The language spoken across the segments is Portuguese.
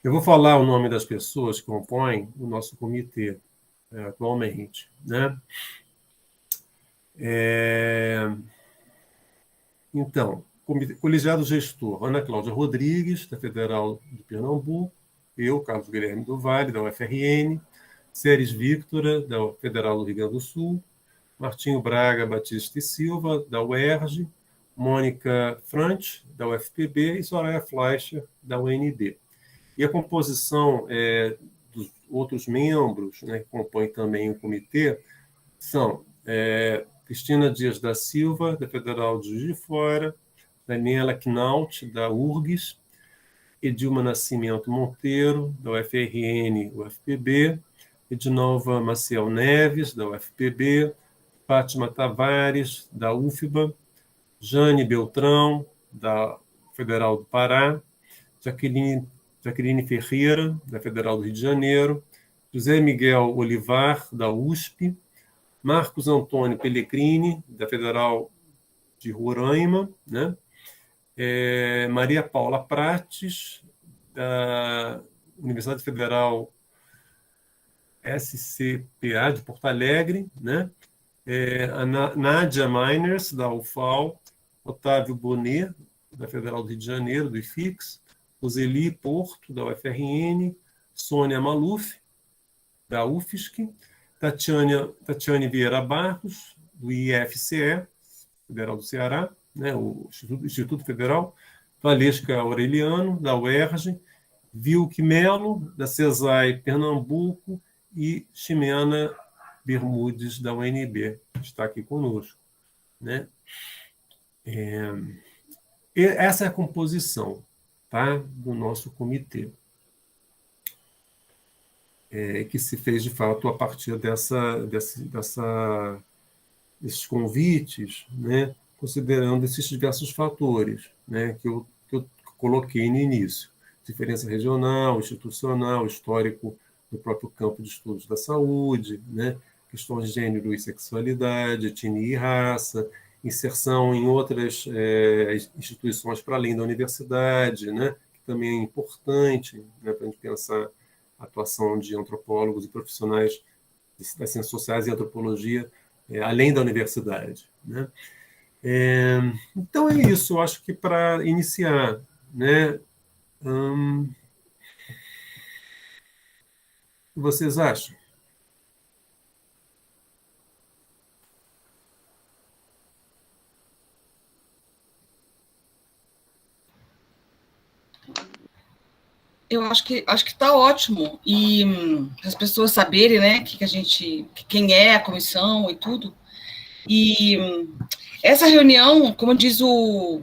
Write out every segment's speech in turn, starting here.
Eu vou falar o nome das pessoas que compõem o nosso comitê atualmente, né? Então, colegiado gestor, Ana Cláudia Rodrigues, da Federal de Pernambuco, eu, Carlos Guilherme do Vale, da UFRN, Ceres Victora, da Federal do Rio Grande do Sul, Martinho Braga Batista e Silva, da UERJ, Mônica Frant, da UFPB, e Soraya Fleischer, da UNB. E a composição dos outros membros, né, que compõem também o comitê, são Cristina Dias da Silva, da Federal de Juiz de Fora, Daniela Knaut, da URGS, Edilma Nascimento Monteiro, da UFRN, UFPB, Edinalva Maciel Neves, da UFPB, Fátima Tavares, da UFBA, Jane Beltrão, da Federal do Pará, Jaqueline Ferreira, da Federal do Rio de Janeiro, José Miguel Olivar, da USP, Marcos Antônio Pellegrini, da Federal de Roraima, né? Maria Paula Prates, da Universidade Federal SCPA de Porto Alegre, né? A Nádia Miners, da UFAL, Otávio Bonet, da Federal do Rio de Janeiro, do IFIX, Roseli Porto, da UFRN, Sônia Maluf, da UFSC, Tatiane Vieira Barros, do IFCE, Federal do Ceará, né, o Instituto Federal, Valesca Aureliano, da UERJ, Vilque Melo, da CESAI Pernambuco, e Ximena Bermudes, da UNB, que está aqui conosco, né? Essa é a composição, tá, do nosso comitê, que se fez, de fato, a partir desses convites, né, considerando esses diversos fatores, né, que eu coloquei no início. Diferença regional, institucional, histórico do próprio campo de estudos da saúde, né, questões de gênero e sexualidade, etnia e raça, inserção em outras instituições para além da universidade, né, que também é importante, né, para a gente pensar a atuação de antropólogos e profissionais das ciências sociais e antropologia além da universidade, né? Então é isso, eu acho que para iniciar, né? O que vocês acham? Eu acho que está ótimo, e as pessoas saberem, né, quem é a comissão e tudo. E essa reunião, como diz o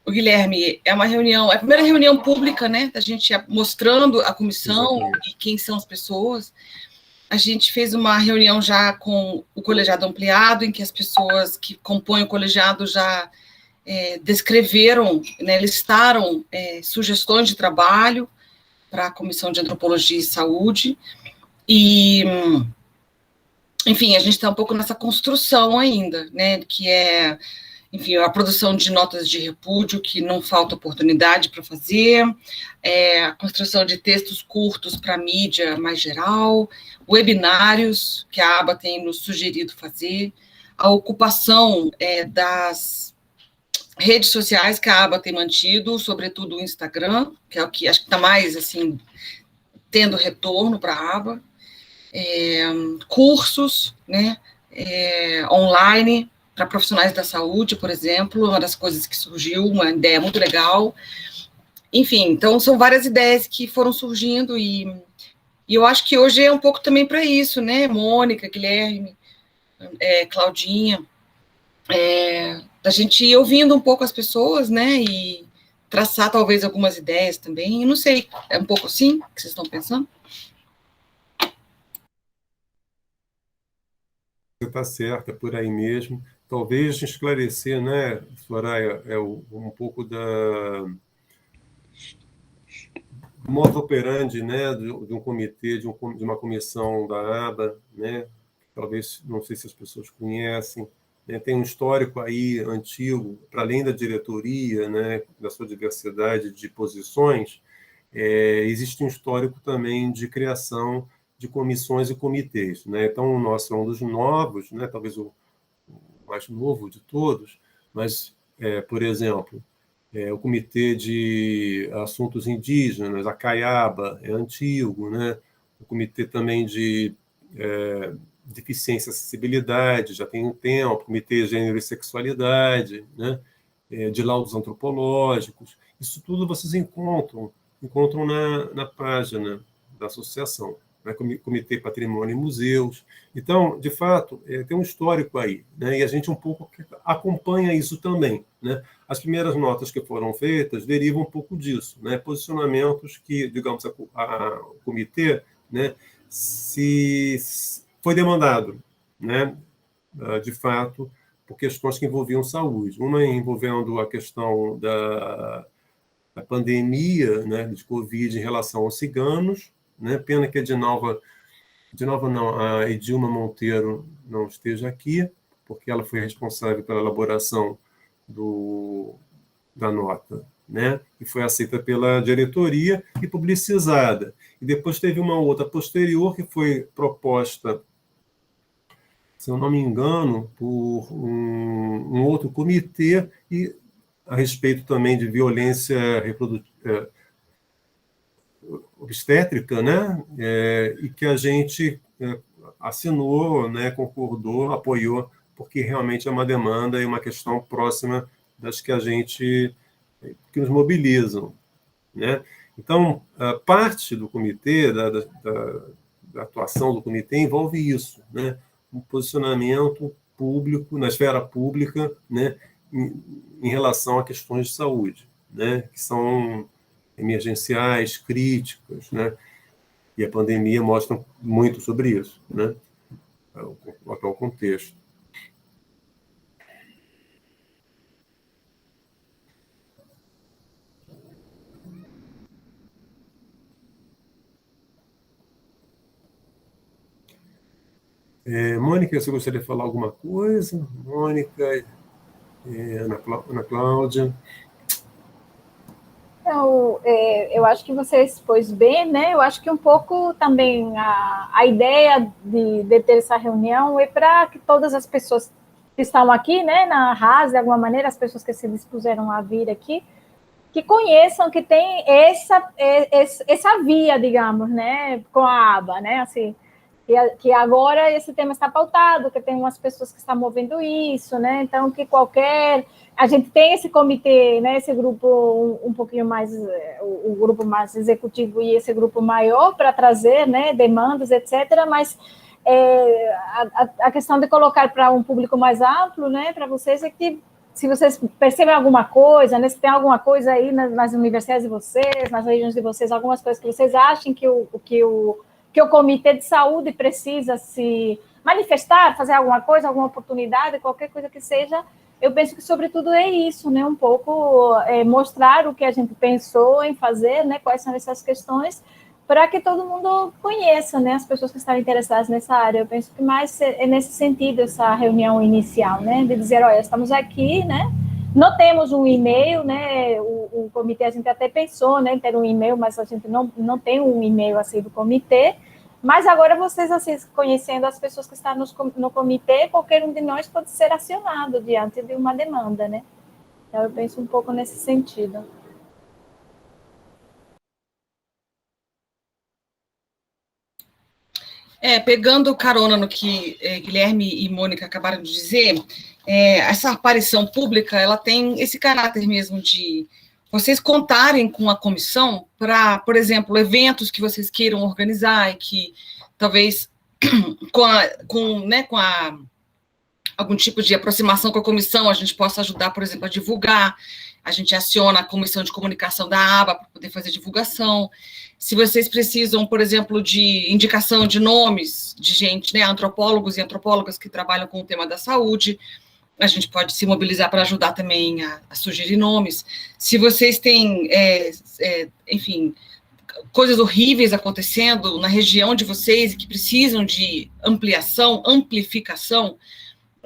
Guilherme, é a primeira reunião pública, né, da gente mostrando a comissão. Exatamente. E quem são as pessoas. A gente fez uma reunião já com o colegiado ampliado, em que as pessoas que compõem o colegiado já descreveram, né, listaram sugestões de trabalho para a Comissão de Antropologia e Saúde, e, enfim, a gente está um pouco nessa construção ainda, né, que é, enfim, a produção de notas de repúdio, que não falta oportunidade para fazer, a construção de textos curtos para mídia mais geral, webinários, que a aba tem nos sugerido fazer, a ocupação das redes sociais que a aba tem mantido, sobretudo o Instagram, que é o que acho que está mais, assim, tendo retorno para a aba, cursos, né, online, para profissionais da saúde, por exemplo, uma das coisas que surgiu, uma ideia muito legal. Enfim, então são várias ideias que foram surgindo, e eu acho que hoje é um pouco também para isso, né, Mônica, Guilherme, Claudinha, da gente ir ouvindo um pouco as pessoas, né, e traçar talvez algumas ideias também. Eu não sei, é um pouco assim que vocês estão pensando? Você está certa, é por aí mesmo. Talvez esclarecer, né, Soraya, um pouco do modo operandi, né, de um comitê, de uma comissão da aba, né, talvez, não sei se as pessoas conhecem, né, tem um histórico aí antigo, para além da diretoria, né, da sua diversidade de posições, existe um histórico também de criação de comissões e comitês, né? Então, o nosso é um dos novos, né? Talvez o mais novo de todos, mas, por exemplo, o Comitê de Assuntos Indígenas, a CAIABA, é antigo, né? O Comitê também de Deficiência e Acessibilidade, já tem um tempo, o Comitê de Gênero e Sexualidade, né? De laudos antropológicos, isso tudo vocês encontram na página da associação, né? Comitê Patrimônio e Museus. Então, de fato, tem um histórico aí, né? E a gente um pouco acompanha isso também, né? As primeiras notas que foram feitas derivam um pouco disso, né? Posicionamentos que, digamos, o comitê, né, se foi demandado, né, de fato, por questões que envolviam saúde. Uma envolvendo a questão da pandemia, né, de Covid em relação aos ciganos, né? Pena que a a Edilma Monteiro não esteja aqui, porque ela foi responsável pela elaboração da nota, né? E foi aceita pela diretoria e publicizada. E depois teve uma outra posterior que foi proposta, se eu não me engano, por um outro comitê e a respeito também de violência obstétrica, né? E que a gente assinou, né? Concordou, apoiou, porque realmente é uma demanda e uma questão próxima das que que nos mobilizam, né? Então, parte do comitê, da atuação do comitê, envolve isso, né? Um posicionamento público, na esfera pública, né? Em relação a questões de saúde, né? Que são emergenciais, críticas, né? E a pandemia mostra muito sobre isso, né? O atual contexto. Mônica, você gostaria de falar alguma coisa? Mônica, Ana Cláudia. Então, eu acho que você expôs bem, né? Eu acho que um pouco também a ideia de ter essa reunião é para que todas as pessoas que estão aqui, né, na RAS, de alguma maneira, as pessoas que se dispuseram a vir aqui, que conheçam que tem essa via, digamos, né, com a aba, né, assim, que agora esse tema está pautado, que tem umas pessoas que estão movendo isso, né, então que a gente tem esse comitê, né, esse grupo um pouquinho mais, o grupo mais executivo e esse grupo maior para trazer, né, demandas, etc., mas a questão de colocar para um público mais amplo, né, para vocês é que se vocês percebem alguma coisa, né, se tem alguma coisa aí nas universidades de vocês, nas regiões de vocês, algumas coisas que vocês achem que o Comitê de Saúde precisa se manifestar, fazer alguma coisa, alguma oportunidade, qualquer coisa que seja, eu penso que, sobretudo, é isso, né, um pouco mostrar o que a gente pensou em fazer, né, quais são essas questões, para que todo mundo conheça, né, as pessoas que estão interessadas nessa área. Eu penso que mais é nesse sentido essa reunião inicial, né, de dizer, olha, estamos aqui, né, não temos um e-mail, né, o comitê, a gente até pensou, né, em ter um e-mail, mas a gente não tem um e-mail assim do comitê, mas agora vocês, assim, conhecendo as pessoas que estão no comitê, qualquer um de nós pode ser acionado diante de uma demanda, né, então eu penso um pouco nesse sentido. Pegando carona no que Guilherme e Mônica acabaram de dizer, essa aparição pública, ela tem esse caráter mesmo de vocês contarem com a comissão para, por exemplo, eventos que vocês queiram organizar e que talvez com algum tipo de aproximação com a comissão a gente possa ajudar, por exemplo, a divulgar. A gente aciona a comissão de comunicação da aba para poder fazer divulgação. Se vocês precisam, por exemplo, de indicação de nomes de gente, né, antropólogos e antropólogas que trabalham com o tema da saúde, a gente pode se mobilizar para ajudar também a sugerir nomes. Se vocês têm, enfim, coisas horríveis acontecendo na região de vocês e que precisam de amplificação,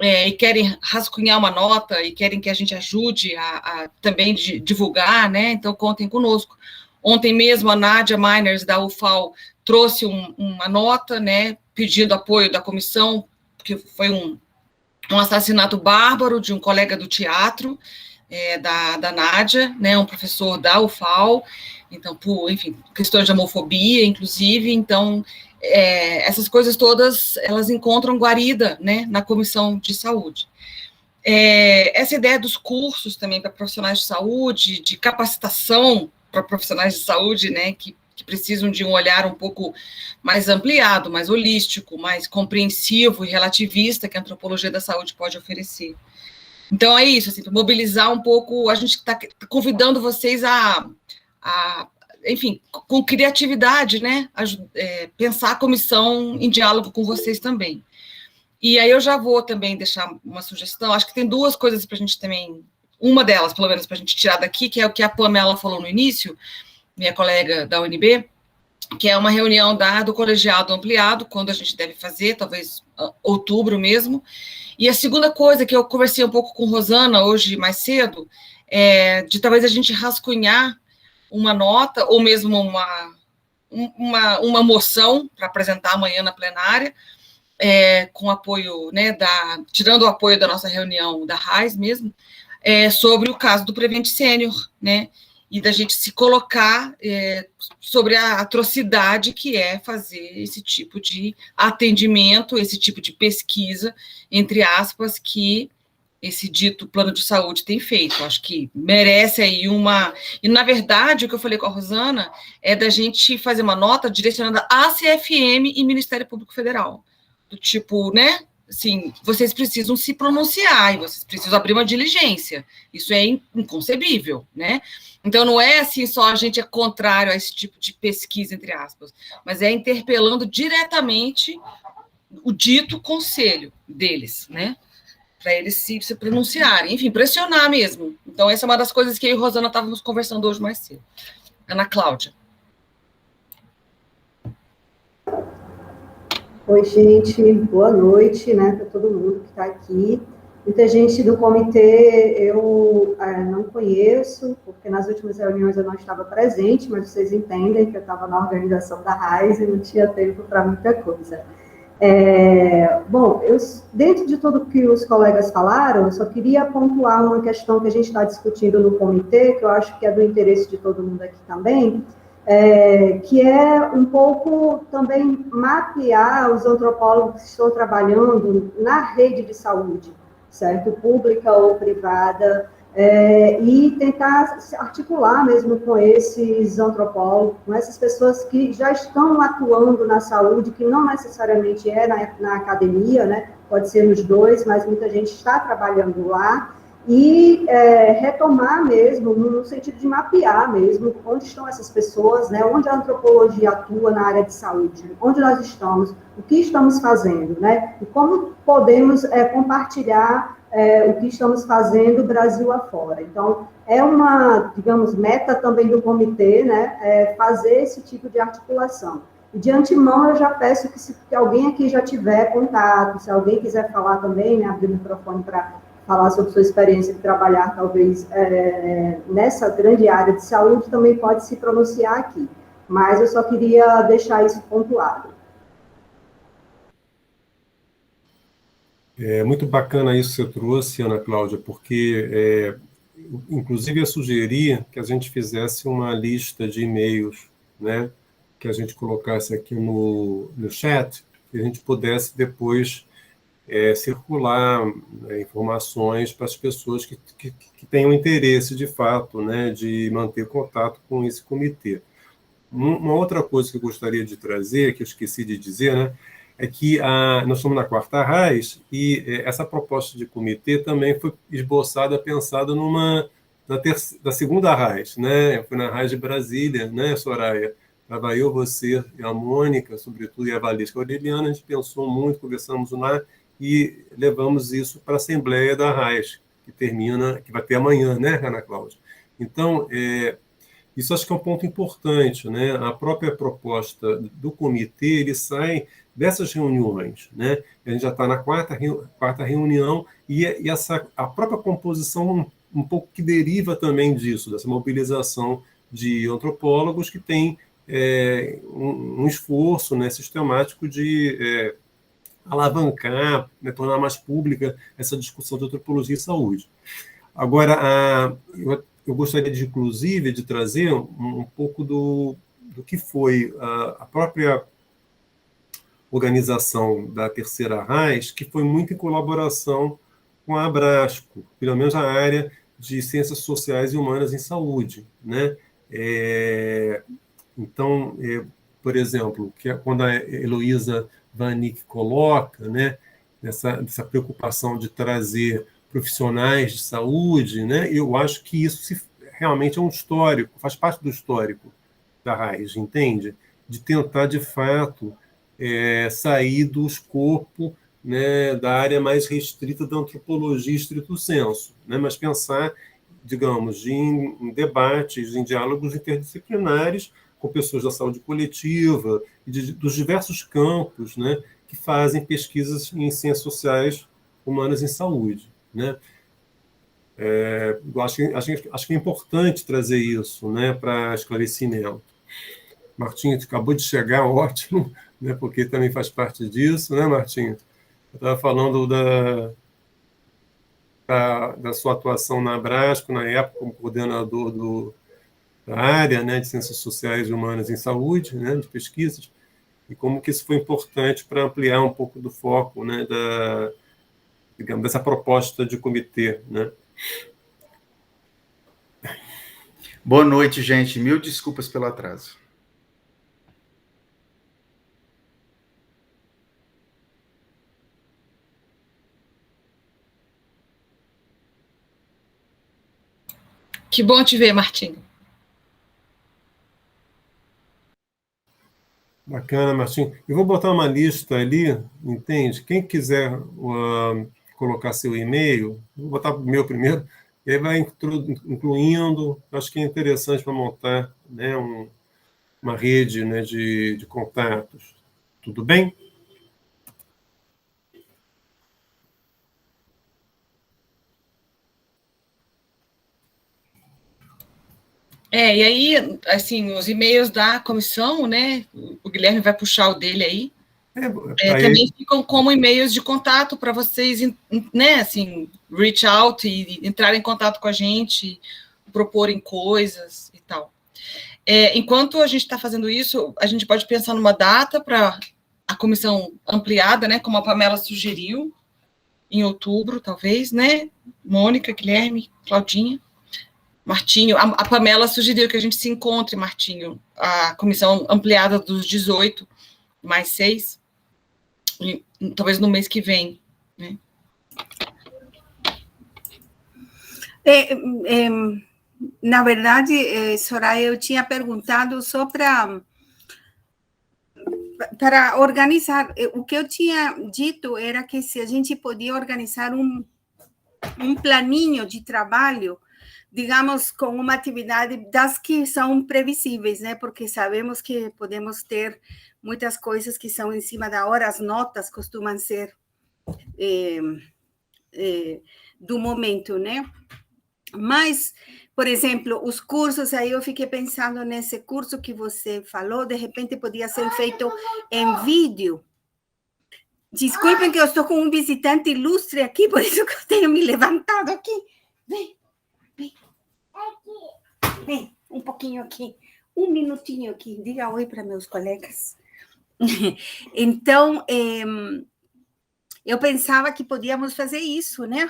e querem rascunhar uma nota e querem que a gente ajude a também divulgar, né? Então, contem conosco. Ontem mesmo a Nádia Miners, da UFAL, trouxe uma nota, né, pedindo apoio da comissão, porque foi um assassinato bárbaro de um colega do teatro, da Nádia, né, um professor da UFAL, então, por, enfim, questões de homofobia, inclusive, então, essas coisas todas, elas encontram guarida, né, na Comissão de Saúde. Essa ideia dos cursos também para profissionais de saúde, de capacitação para profissionais de saúde, né, que precisam de um olhar um pouco mais ampliado, mais holístico, mais compreensivo e relativista que a antropologia da saúde pode oferecer. Então, é isso, assim, mobilizar um pouco, a gente está convidando vocês enfim, com criatividade, né, pensar a comissão em diálogo com vocês também. E aí eu já vou também deixar uma sugestão, acho que tem duas coisas para a gente também, uma delas, pelo menos, para a gente tirar daqui, que é o que a Pamela falou no início, minha colega da UNB, que é uma reunião do colegiado ampliado, quando a gente deve fazer, talvez outubro mesmo. E a segunda coisa que eu conversei um pouco com Rosana hoje mais cedo, de talvez a gente rascunhar uma nota, ou mesmo uma moção para apresentar amanhã na plenária, com apoio, né, tirando o apoio da nossa reunião da RAIS mesmo, sobre o caso do Prevent Senior, né, e da gente se colocar sobre a atrocidade que é fazer esse tipo de atendimento, esse tipo de pesquisa, entre aspas, que esse dito plano de saúde tem feito. Acho que merece aí E, na verdade, o que eu falei com a Rosana é da gente fazer uma nota direcionada à CFM e Ministério Público Federal. Do tipo, né, assim, vocês precisam se pronunciar e vocês precisam abrir uma diligência. Isso é inconcebível, né? Então, não é assim só a gente é contrário a esse tipo de pesquisa, entre aspas, mas é interpelando diretamente o dito conselho deles, né? Para eles se pronunciarem, enfim, pressionar mesmo. Então, essa é uma das coisas que eu e a Rosana estávamos conversando hoje mais cedo. Ana Cláudia. Oi, gente, boa noite, né, para todo mundo que está aqui. Muita gente do comitê eu não conheço, porque nas últimas reuniões eu não estava presente, mas vocês entendem que eu estava na organização da RAIS e não tinha tempo para muita coisa. Bom, dentro de tudo que os colegas falaram, eu só queria pontuar uma questão que a gente está discutindo no comitê, que eu acho que é do interesse de todo mundo aqui também, que é um pouco também mapear os antropólogos que estão trabalhando na rede de saúde, certo? Pública ou privada, e tentar se articular mesmo com esses antropólogos, com essas pessoas que já estão atuando na saúde, que não necessariamente na academia, né? Pode ser nos dois, mas muita gente está trabalhando lá, e retomar mesmo, no sentido de mapear mesmo, onde estão essas pessoas, né, onde a antropologia atua na área de saúde, onde nós estamos, o que estamos fazendo, né, e como podemos compartilhar o que estamos fazendo Brasil afora. Então, é uma, digamos, meta também do comitê, né, fazer esse tipo de articulação. E de antemão, eu já peço que se alguém aqui já tiver contato, se alguém quiser falar também, né, abrir o microfone para falar sobre sua experiência de trabalhar, talvez, nessa grande área de saúde, também pode se pronunciar aqui. Mas eu só queria deixar isso pontuado. É muito bacana isso que você trouxe, Ana Cláudia, porque, inclusive, eu sugeri que a gente fizesse uma lista de e-mails, né, que a gente colocasse aqui no chat, que a gente pudesse depois circular informações para as pessoas que tenham interesse, de fato, né, de manter contato com esse comitê. Uma outra coisa que eu gostaria de trazer, que eu esqueci de dizer, né, é que nós estamos na quarta RAIS e essa proposta de comitê também foi esboçada, pensada na segunda RAIS, né? Foi na RAIS de Brasília, né, Soraya? Estava eu, você e a Mônica, sobretudo, e a Valesca Aureliana. A gente pensou muito, conversamos lá e levamos isso para a Assembleia da RAIS, que vai ter amanhã, né, Ana Cláudia? Então, isso acho que é um ponto importante, né? A própria proposta do comitê, ele sai dessas reuniões, né? A gente já está na quarta reunião e a própria composição um pouco que deriva também disso, dessa mobilização de antropólogos que têm um esforço, né, sistemático de alavancar, né, tornar mais pública essa discussão de antropologia e saúde. Agora, eu gostaria, inclusive, de trazer um pouco do que foi a própria organização da Terceira Reich, que foi muito em colaboração com a Abrasco, pelo menos a área de Ciências Sociais e Humanas em Saúde, né? Então, por exemplo, quando a Heloísa Vanik coloca, né, essa preocupação de trazer profissionais de saúde, né, eu acho que isso realmente é um histórico, faz parte do histórico da Reich, entende? De tentar, de fato, sair do escopo, né, da área mais restrita da antropologia estrito sensu, né, mas pensar, digamos, em debates, em diálogos interdisciplinares com pessoas da saúde coletiva e dos diversos campos, né, que fazem pesquisas em ciências sociais humanas em saúde, né? Acho que é importante trazer isso, né, para esclarecimento. Martinho acabou de chegar, ótimo, né, porque também faz parte disso, né, Martinho? Eu estava falando da sua atuação na Abrasco, na época, como coordenador da área, né, de Ciências Sociais e Humanas em Saúde, né, de pesquisas, e como que isso foi importante para ampliar um pouco do foco, né, digamos, dessa proposta de comitê, né? Boa noite, gente. Mil desculpas pelo atraso. Que bom te ver, Martinho. Bacana, Martinho. Eu vou botar uma lista ali, entende? Quem quiser colocar seu e-mail, vou botar o meu primeiro, e aí vai incluindo, acho que é interessante para montar, né, uma rede, né, de contatos. Tudo bem? E aí, assim, os e-mails da comissão, né? O Guilherme vai puxar o dele aí. Também ficam como e-mails de contato para vocês, né? Assim, reach out e entrar em contato com a gente, proporem coisas e tal. Enquanto a gente está fazendo isso, a gente pode pensar numa data para a comissão ampliada, né? Como a Pamela sugeriu, em outubro, talvez, né? Mônica, Guilherme, Claudinha. Martinho, a Pamela sugeriu que a gente se encontre, Martinho, a comissão ampliada dos 18 mais 6, talvez no mês que vem, né? Na verdade, Soraya, eu tinha perguntado só para organizar. O que eu tinha dito era que se a gente podia organizar um planinho de trabalho, digamos, com uma atividade das que são previsíveis, né? Porque sabemos que podemos ter muitas coisas que são em cima da hora, as notas costumam ser do momento, né? Mas, por exemplo, os cursos, aí eu fiquei pensando nesse curso que você falou, de repente podia ser feito em vídeo. Desculpem que eu estou com um visitante ilustre aqui, por isso que eu tenho me levantado aqui. Vem. Vem, um pouquinho aqui, um minutinho aqui, diga oi para meus colegas. Então, eu pensava que podíamos fazer isso, né?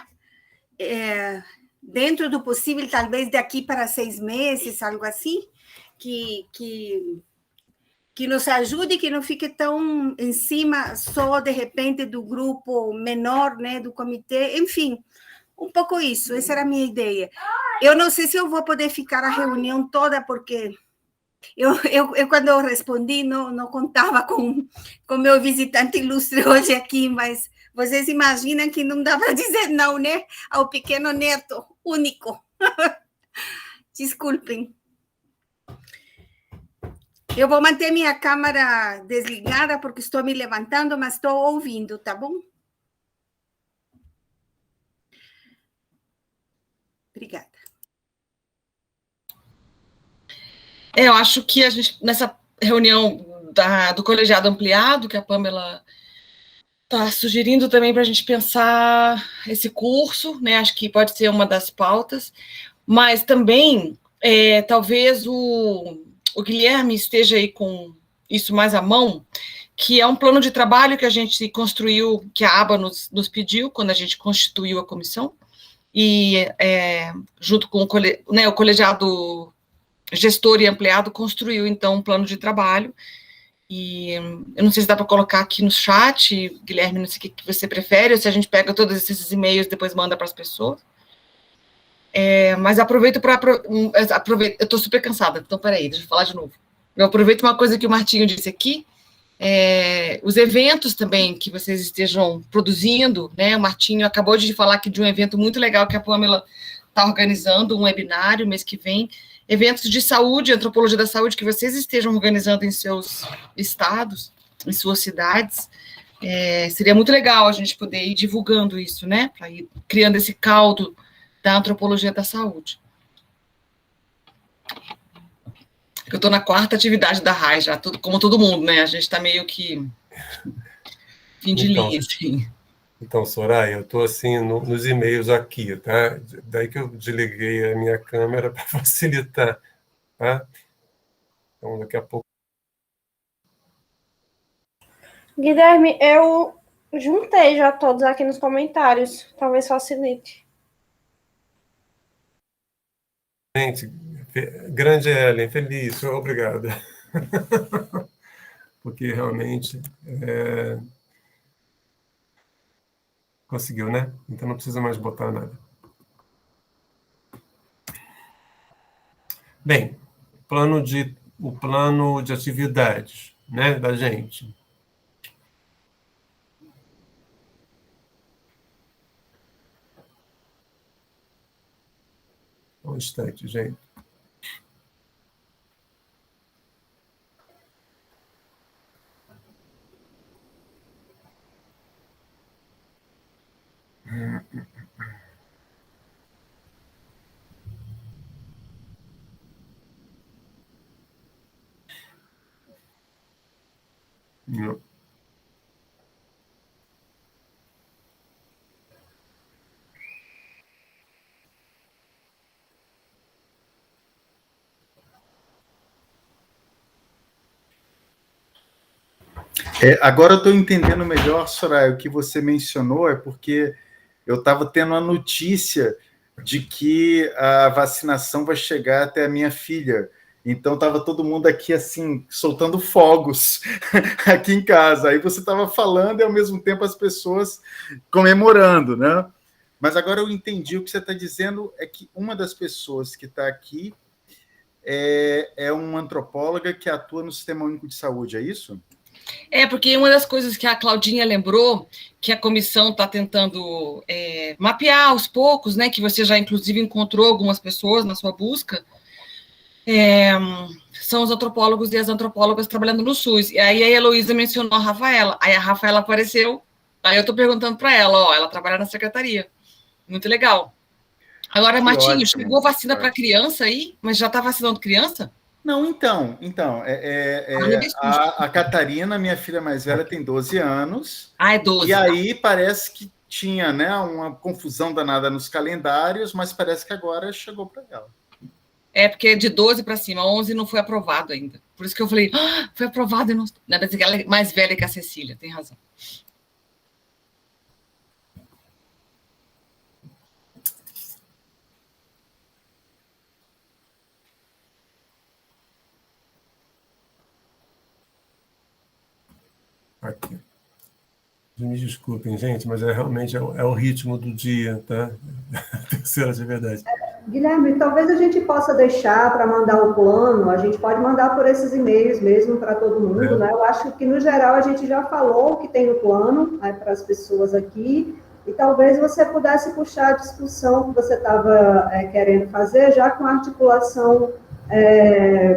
Dentro do possível, talvez daqui para 6 meses, algo assim, que nos ajude, que não fique tão em cima só, de repente, do grupo menor, né, do comitê, enfim, um pouco isso, essa era a minha ideia. Eu não sei se eu vou poder ficar a reunião toda, porque eu quando eu respondi, não contava com meu visitante ilustre hoje aqui, mas vocês imaginam que não dá para dizer não, né? Ao pequeno neto, único. Desculpem. Eu vou manter minha câmera desligada, porque estou me levantando, mas estou ouvindo, tá bom? Obrigada. Eu acho que a gente, nessa reunião do colegiado ampliado, que a Pamela está sugerindo também para a gente pensar esse curso, né? Acho que pode ser uma das pautas, mas também talvez o Guilherme esteja aí com isso mais à mão, que é um plano de trabalho que a gente construiu, que a ABA nos pediu quando a gente constituiu a comissão, e junto com o colegiado gestor e ampliado construiu, então, um plano de trabalho. E eu não sei se dá para colocar aqui no chat, Guilherme, não sei o que você prefere, ou se a gente pega todos esses e-mails e depois manda para as pessoas. Mas aproveito para... eu estou super cansada, então peraí, deixa eu falar de novo. Eu aproveito uma coisa que o Martinho disse aqui, os eventos também que vocês estejam produzindo, né? O Martinho acabou de falar aqui de um evento muito legal que a Pamela está organizando, um webinário mês que vem, eventos de saúde, antropologia da saúde, que vocês estejam organizando em seus estados, em suas cidades. Seria muito legal a gente poder ir divulgando isso, né? Para ir criando esse caldo da antropologia da saúde. Eu estou na 4ª atividade da RAI já, como todo mundo, né? A gente está meio que fim de linha, assim. Então, Soraya, eu estou assim nos e-mails aqui, tá? Daí que eu desliguei a minha câmera para facilitar, tá? Então, daqui a pouco. Guilherme, eu juntei já todos aqui nos comentários, talvez facilite. Gente, grande Ellen, feliz, obrigado. Porque realmente conseguiu, né? Então não precisa mais botar nada. Bem, o plano de atividades, né, da gente. Um instante, gente. Não. Agora eu estou entendendo melhor, Soraya, o que você mencionou é porque eu estava tendo a notícia de que a vacinação vai chegar até a minha filha. Então estava todo mundo aqui assim, soltando fogos aqui em casa. Aí você estava falando e ao mesmo tempo as pessoas comemorando, né? Mas agora eu entendi o que você está dizendo, é que uma das pessoas que está aqui é uma antropóloga que atua no Sistema Único de Saúde, é isso? Porque uma das coisas que a Claudinha lembrou, que a comissão está tentando mapear aos poucos, né, que você já inclusive encontrou algumas pessoas na sua busca, são os antropólogos e as antropólogas trabalhando no SUS. E aí a Heloísa mencionou a Rafaela, aí a Rafaela apareceu, aí eu estou perguntando para ela, ela trabalha na secretaria. Muito legal. Agora, Martinho, chegou vacina para criança aí, mas já está vacinando criança? Não, então, a Catarina, minha filha mais velha, tem 12 anos. É 12. E aí parece que tinha, né, uma confusão danada nos calendários, mas parece que agora chegou para ela. Porque é de 12 para cima, 11 não foi aprovado ainda. Por isso que eu falei, foi aprovado e não... Deve dizer que ela é mais velha que a Cecília, tem razão. Aqui. Me desculpem, gente, mas realmente é o ritmo do dia, tá? Terceira de verdade. Guilherme, talvez a gente possa deixar para mandar o plano, a gente pode mandar por esses e-mails mesmo para todo mundo, né? Eu acho que, no geral, a gente já falou o que tem no plano, né, para as pessoas aqui, e talvez você pudesse puxar a discussão que você estava querendo fazer, já com a articulação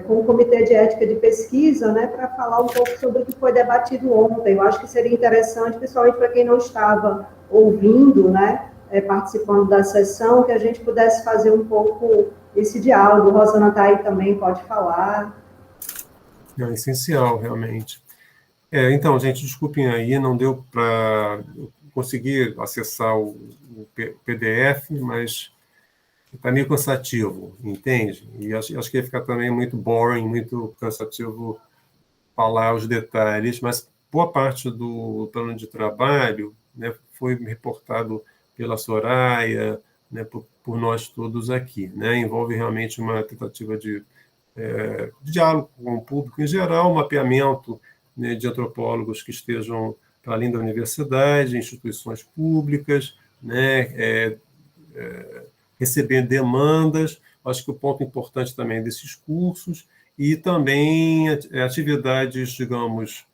com o Comitê de Ética de Pesquisa, né, para falar um pouco sobre o que foi debatido ontem. Eu acho que seria interessante, principalmente para quem não estava ouvindo, né, participando da sessão, que a gente pudesse fazer um pouco esse diálogo. Rosana está aí também, pode falar. É essencial, realmente. Então, gente, desculpem aí, não deu para conseguir acessar o PDF, mas está meio cansativo, entende? E acho que ia ficar também muito boring, muito cansativo falar os detalhes, mas boa parte do plano de trabalho, né, foi reportado pela Soraya, né, por nós todos aqui, né? Envolve realmente uma tentativa de diálogo com o público em geral, mapeamento, né, de antropólogos que estejam para além da universidade, instituições públicas, né, recebendo demandas. Acho que o ponto importante também desses cursos, e também atividades, digamos,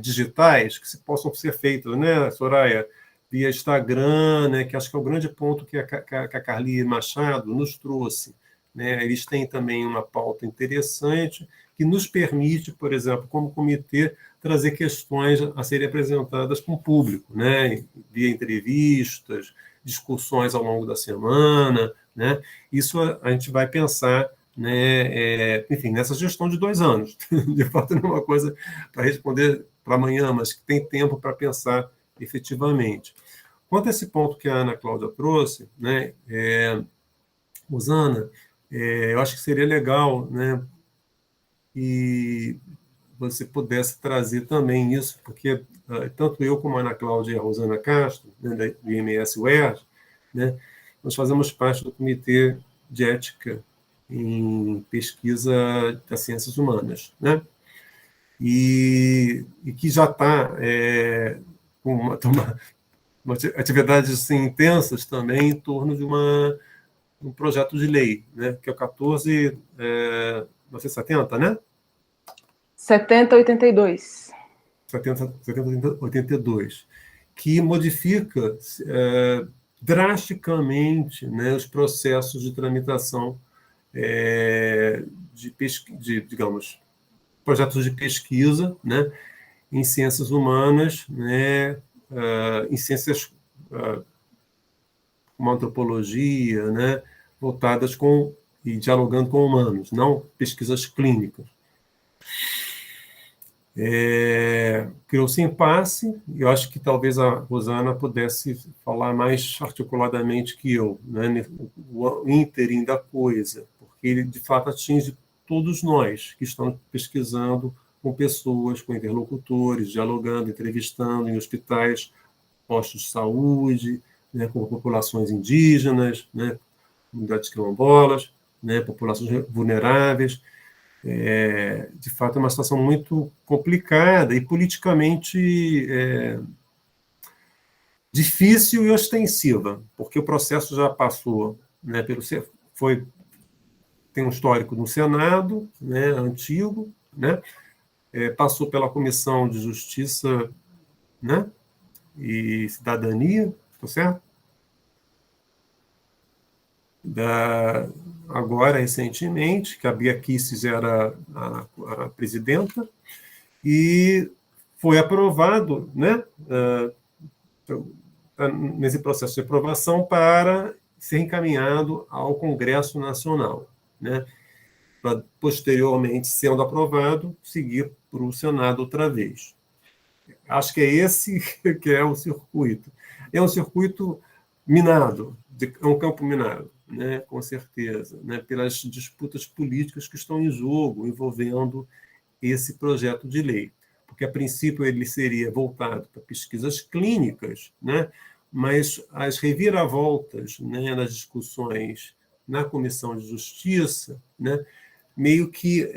digitais que possam ser feitas, né, Soraya, via Instagram, né, que acho que é o grande ponto que a Carli Machado nos trouxe, né? Eles têm também uma pauta interessante que nos permite, por exemplo, como comitê, trazer questões a serem apresentadas para o público, né? Via entrevistas, discussões ao longo da semana, né? Isso a gente vai pensar, né? Enfim, nessa gestão de 2 anos. De fato, não é uma coisa para responder para amanhã, mas que tem tempo para pensar efetivamente. Quanto a esse ponto que a Ana Cláudia trouxe, né? Rosana, eu acho que seria legal, né? E você pudesse trazer também isso, porque tanto eu como a Ana Cláudia e a Rosana Castro, né, do IMS UERJ, né, nós fazemos parte do Comitê de Ética em Pesquisa das Ciências Humanas, né? E que já está com uma atividades assim, intensas também em torno de um projeto de lei, né, que é o 14.970, né? 7082. 7082, que modifica drasticamente, né, os processos de tramitação digamos, projetos de pesquisa, né, em ciências humanas, né, em ciências como antropologia, né, voltadas e dialogando com humanos, não pesquisas clínicas. Criou-se impasse, e eu acho que talvez a Rosana pudesse falar mais articuladamente que eu, né, o ínterim da coisa, porque ele, de fato, atinge todos nós que estamos pesquisando com pessoas, com interlocutores, dialogando, entrevistando em hospitais, postos de saúde, né, com populações indígenas, né, comunidades quilombolas, né, populações vulneráveis. De fato, é uma situação muito complicada e politicamente difícil e ostensiva, porque o processo já passou, né, tem um histórico no Senado, né, antigo, né, passou pela Comissão de Justiça, né, e Cidadania, tá certo? Agora, recentemente, que a Bia Kicis era a presidenta, e foi aprovado, né, nesse processo de aprovação para ser encaminhado ao Congresso Nacional, né, para, posteriormente, sendo aprovado, seguir para o Senado outra vez. Acho que é esse que é o circuito. É um circuito minado, é um campo minado, né, com certeza, né, pelas disputas políticas que estão em jogo, envolvendo esse projeto de lei. Porque, a princípio, ele seria voltado para pesquisas clínicas, né, mas as reviravoltas, né, nas discussões na Comissão de Justiça, né, meio que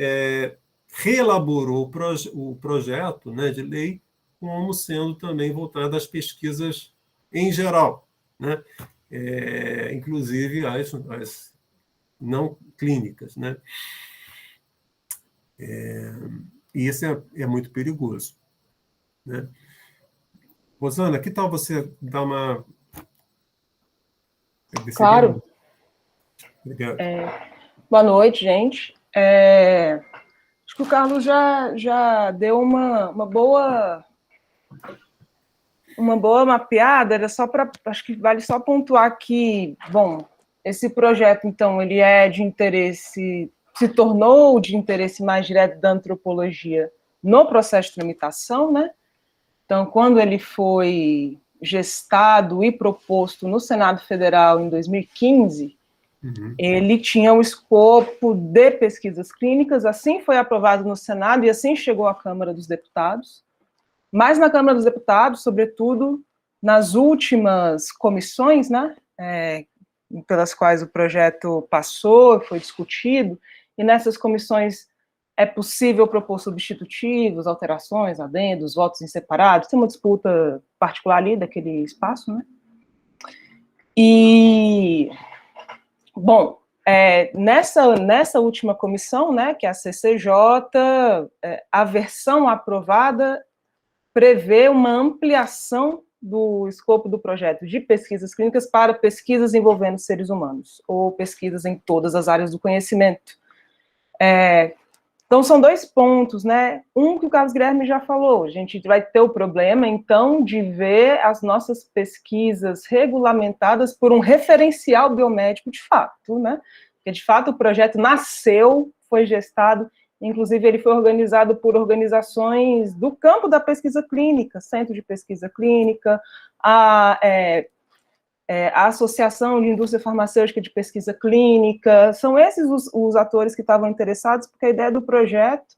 reelaborou o projeto, né, de lei como sendo também voltado às pesquisas em geral, né? Inclusive as não clínicas, né? E isso é muito perigoso, né? Rosana, que tal você dar uma... Claro. Obrigado. Boa noite, gente. Acho que o Carlos já deu uma boa mapeada. Era só para, acho que vale só pontuar que, bom, Esse projeto, então, ele é de interesse, se tornou de interesse mais direto da antropologia no processo de tramitação, né? Então, quando ele foi gestado e proposto no Senado Federal em 2015, ele tinha o escopo de pesquisas clínicas, assim foi aprovado no Senado e assim chegou à Câmara dos Deputados, mas na Câmara dos Deputados, sobretudo nas últimas comissões, né, pelas quais o projeto passou, foi discutido, e nessas comissões é possível propor substitutivos, alterações, adendos, votos em separados, tem uma disputa particular ali daquele espaço, né? E, bom, nessa última comissão, né, que é a CCJ, a versão aprovada prevê uma ampliação do escopo do projeto de pesquisas clínicas para pesquisas envolvendo seres humanos, ou pesquisas em todas as áreas do conhecimento. Então, são 2 pontos, né? Um que o Carlos Guilherme já falou, a gente vai ter o problema, então, de ver as nossas pesquisas regulamentadas por um referencial biomédico de fato, né? Porque, de fato, o projeto nasceu, foi gestado, inclusive ele foi organizado por organizações do campo da pesquisa clínica, Centro de Pesquisa Clínica, a Associação de Indústria Farmacêutica de Pesquisa Clínica, são esses os atores que estavam interessados, porque a ideia do projeto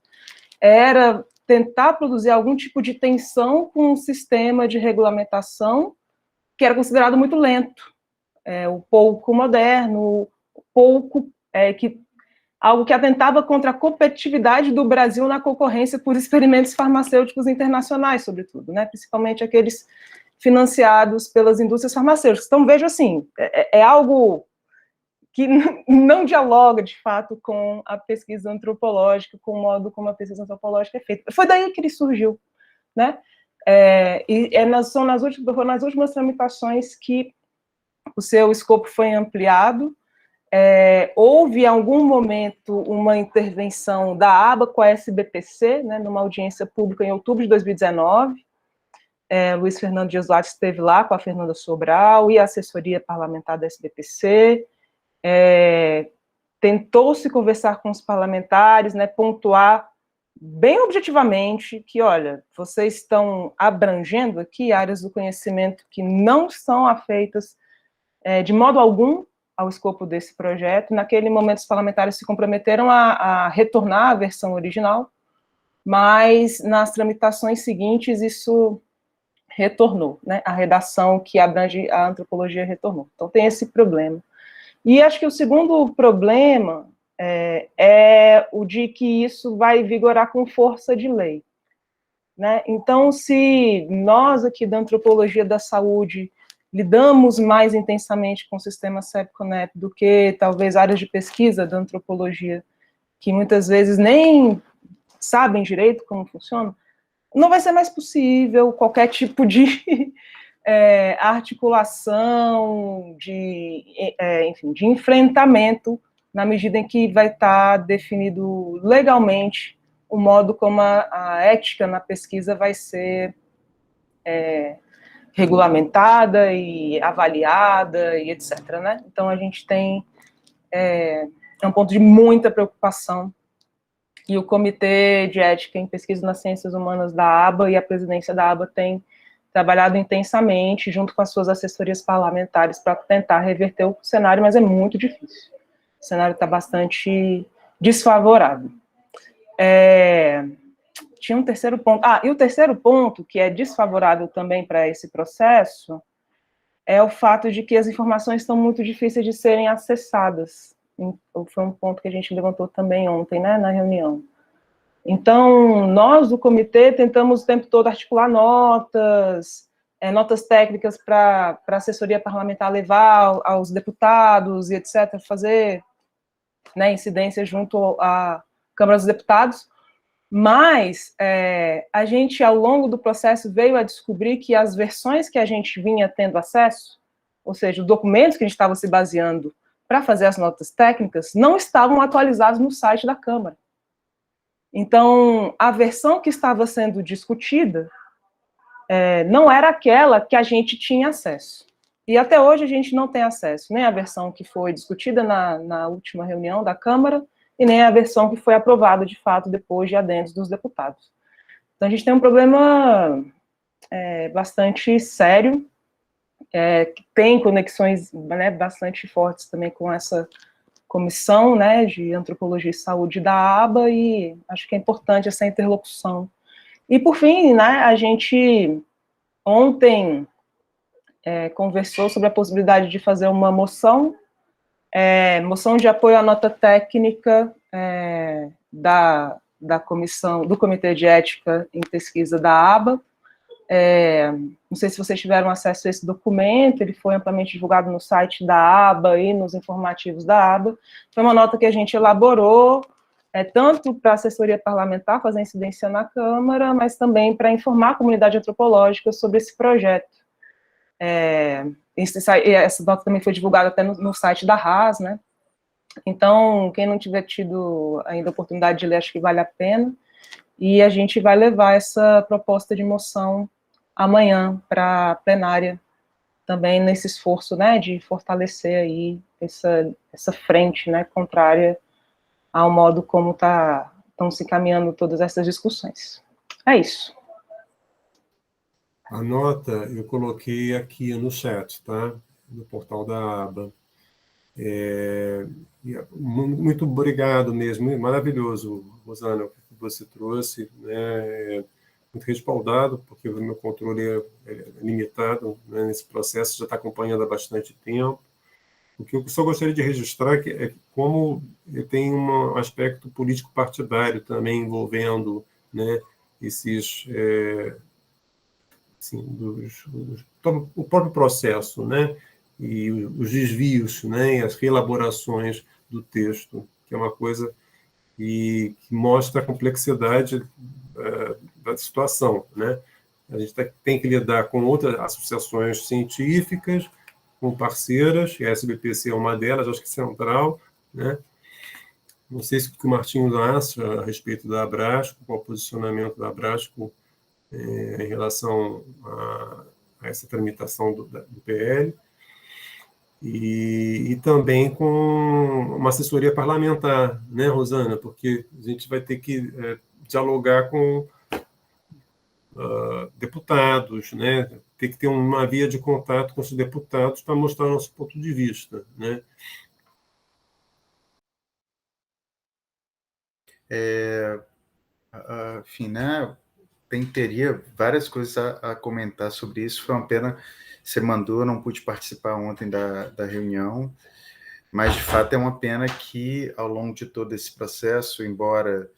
era tentar produzir algum tipo de tensão com um sistema de regulamentação que era considerado muito lento, o pouco moderno, algo que atentava contra a competitividade do Brasil na concorrência por experimentos farmacêuticos internacionais, sobretudo, né, principalmente aqueles financiados pelas indústrias farmacêuticas. Então, vejo assim, é algo que não dialoga, de fato, com a pesquisa antropológica, com o modo como a pesquisa antropológica é feita. Foi daí que ele surgiu, né? São nas últimas tramitações que o seu escopo foi ampliado. Houve, em algum momento, uma intervenção da ABA com a SBPC, né, numa audiência pública em outubro de 2019, Luiz Fernando Dias Duarte esteve lá com a Fernanda Sobral e a assessoria parlamentar da SBPC, tentou-se conversar com os parlamentares, né, pontuar bem objetivamente que, olha, vocês estão abrangendo aqui áreas do conhecimento que não são afeitas de modo algum ao escopo desse projeto. Naquele momento, os parlamentares se comprometeram a retornar à versão original, mas nas tramitações seguintes isso retornou, né? A redação que abrange a antropologia retornou. Então, tem esse problema. E acho que o segundo problema é o de que isso vai vigorar com força de lei, né? Então, se nós aqui da antropologia da saúde lidamos mais intensamente com o sistema CEP-CONEP do que, talvez, áreas de pesquisa da antropologia, que muitas vezes nem sabem direito como funciona, não vai ser mais possível qualquer tipo de articulação, enfim, de enfrentamento, na medida em que vai estar definido legalmente o modo como a ética na pesquisa vai ser regulamentada e avaliada e etc., né? Então, a gente tem um ponto de muita preocupação, e o Comitê de Ética em Pesquisa nas Ciências Humanas da ABA e a presidência da ABA tem trabalhado intensamente, junto com as suas assessorias parlamentares, para tentar reverter o cenário, mas é muito difícil. O cenário está bastante desfavorável. Tinha um terceiro ponto. E o terceiro ponto, que é desfavorável também para esse processo, é o fato de que as informações estão muito difíceis de serem acessadas. Foi um ponto que a gente levantou também ontem, né, na reunião. Então, nós do comitê tentamos o tempo todo articular notas técnicas para a assessoria parlamentar levar aos deputados e etc., fazer, né, incidência junto à Câmara dos Deputados, mas a gente, ao longo do processo, veio a descobrir que as versões que a gente vinha tendo acesso, ou seja, os documentos que a gente estava se baseando para fazer as notas técnicas, não estavam atualizados no site da Câmara. Então, a versão que estava sendo discutida não era aquela que a gente tinha acesso. E até hoje a gente não tem acesso nem à versão que foi discutida na última reunião da Câmara, e nem à versão que foi aprovada, de fato, depois de adendos dos deputados. Então, a gente tem um problema bastante sério, que tem conexões, né, bastante fortes também com essa comissão, né, de Antropologia e Saúde da ABA, e acho que é importante essa interlocução. E, por fim, né, a gente ontem conversou sobre a possibilidade de fazer uma moção de apoio à nota técnica da comissão, do Comitê de Ética em Pesquisa da ABA. Não sei se vocês tiveram acesso a esse documento, ele foi amplamente divulgado no site da ABA e nos informativos da ABA. Foi uma nota que a gente elaborou, tanto para a assessoria parlamentar fazer incidência na Câmara, mas também para informar a comunidade antropológica sobre esse projeto. Essa nota também foi divulgada até no site da RAS, né? Então, quem não tiver tido ainda a oportunidade de ler, acho que vale a pena. E a gente vai levar essa proposta de moção amanhã para a plenária, também nesse esforço, né, de fortalecer aí essa frente, né, contrária ao modo como estão se caminhando todas essas discussões. É isso. A nota eu coloquei aqui no chat, tá? No portal da ABA. Muito obrigado mesmo, maravilhoso, Rosana, o que você trouxe, né? Muito respaldado, porque o meu controle é limitado, né, nesse processo, já está acompanhando há bastante tempo. O que eu só gostaria de registrar é como tem um aspecto político partidário também envolvendo, né, esses... assim, o próprio processo, né, e os desvios, né, e as reelaborações do texto, que é uma coisa que mostra a complexidade da situação, né? A gente tem que lidar com outras associações científicas, com parceiras, e a SBPC é uma delas, acho que central, né? Não sei se o que o Martinho acha a respeito da Abrasco, qual o posicionamento da Abrasco em relação a essa tramitação do PL, e também com uma assessoria parlamentar, né, Rosana? Porque a gente vai ter que dialogar com deputados, né? Tem que ter uma via de contato com os deputados para mostrar o nosso ponto de vista, né? Enfim, né? Teria várias coisas a comentar sobre isso. Foi uma pena, você mandou, eu não pude participar ontem da reunião, mas, de fato, é uma pena que, ao longo de todo esse processo, embora,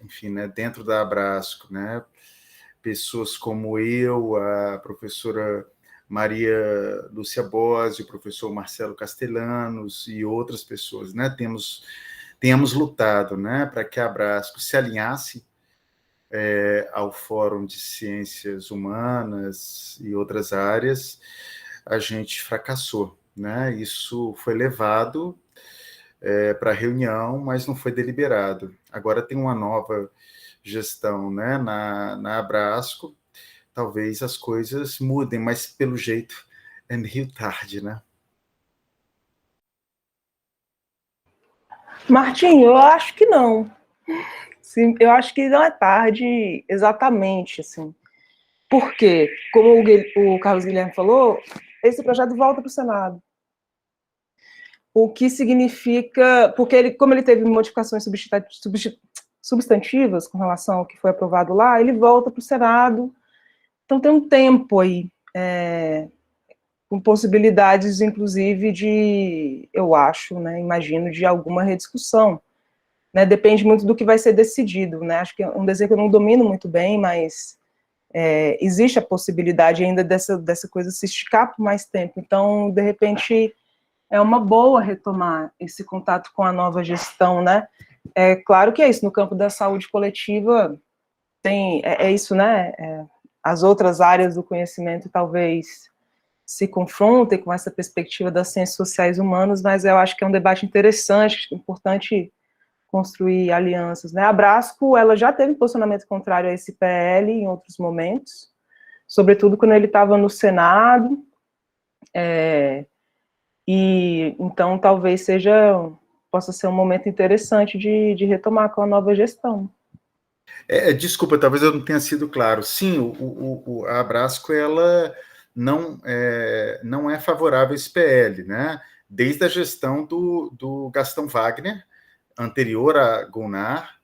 enfim, né, dentro da Abrasco, né, pessoas como eu, a professora Maria Lúcia Bose, o professor Marcelo Castellanos e outras pessoas, né, tenhamos lutado, né, para que a Abrasco se alinhasse ao Fórum de Ciências Humanas e outras áreas, a gente fracassou, né? Isso foi levado para a reunião, mas não foi deliberado. Agora tem uma nova gestão, né, na Abrasco, talvez as coisas mudem, mas pelo jeito é meio tarde, né? Martim, eu acho que não. Sim, eu acho que não é tarde exatamente, assim. Porque, como o Carlos Guilherme falou, esse projeto volta para o Senado. O que significa... Porque, como ele teve modificações substantivas com relação ao que foi aprovado lá, ele volta para o Senado. Então, tem um tempo aí, com possibilidades, inclusive, de, eu acho, né, imagino, de alguma rediscussão. Né, depende muito do que vai ser decidido, né? Acho que é um desenho que eu não domino muito bem, mas existe a possibilidade ainda dessa coisa se esticar por mais tempo. Então, de repente, é uma boa retomar esse contato com a nova gestão, né? É claro que é isso, no campo da saúde coletiva, é isso, né? As outras áreas do conhecimento talvez se confrontem com essa perspectiva das ciências sociais humanas, mas eu acho que é um debate interessante, importante construir alianças, né? A Abrasco, ela já teve posicionamento contrário a esse PL em outros momentos, sobretudo quando ele estava no Senado, E então talvez possa ser um momento interessante de retomar com a nova gestão. Desculpa, talvez eu não tenha sido claro. Sim, a Abrasco, ela não é favorável a esse PL, né? Desde a gestão do Gastão Wagner, anterior a Gunnar,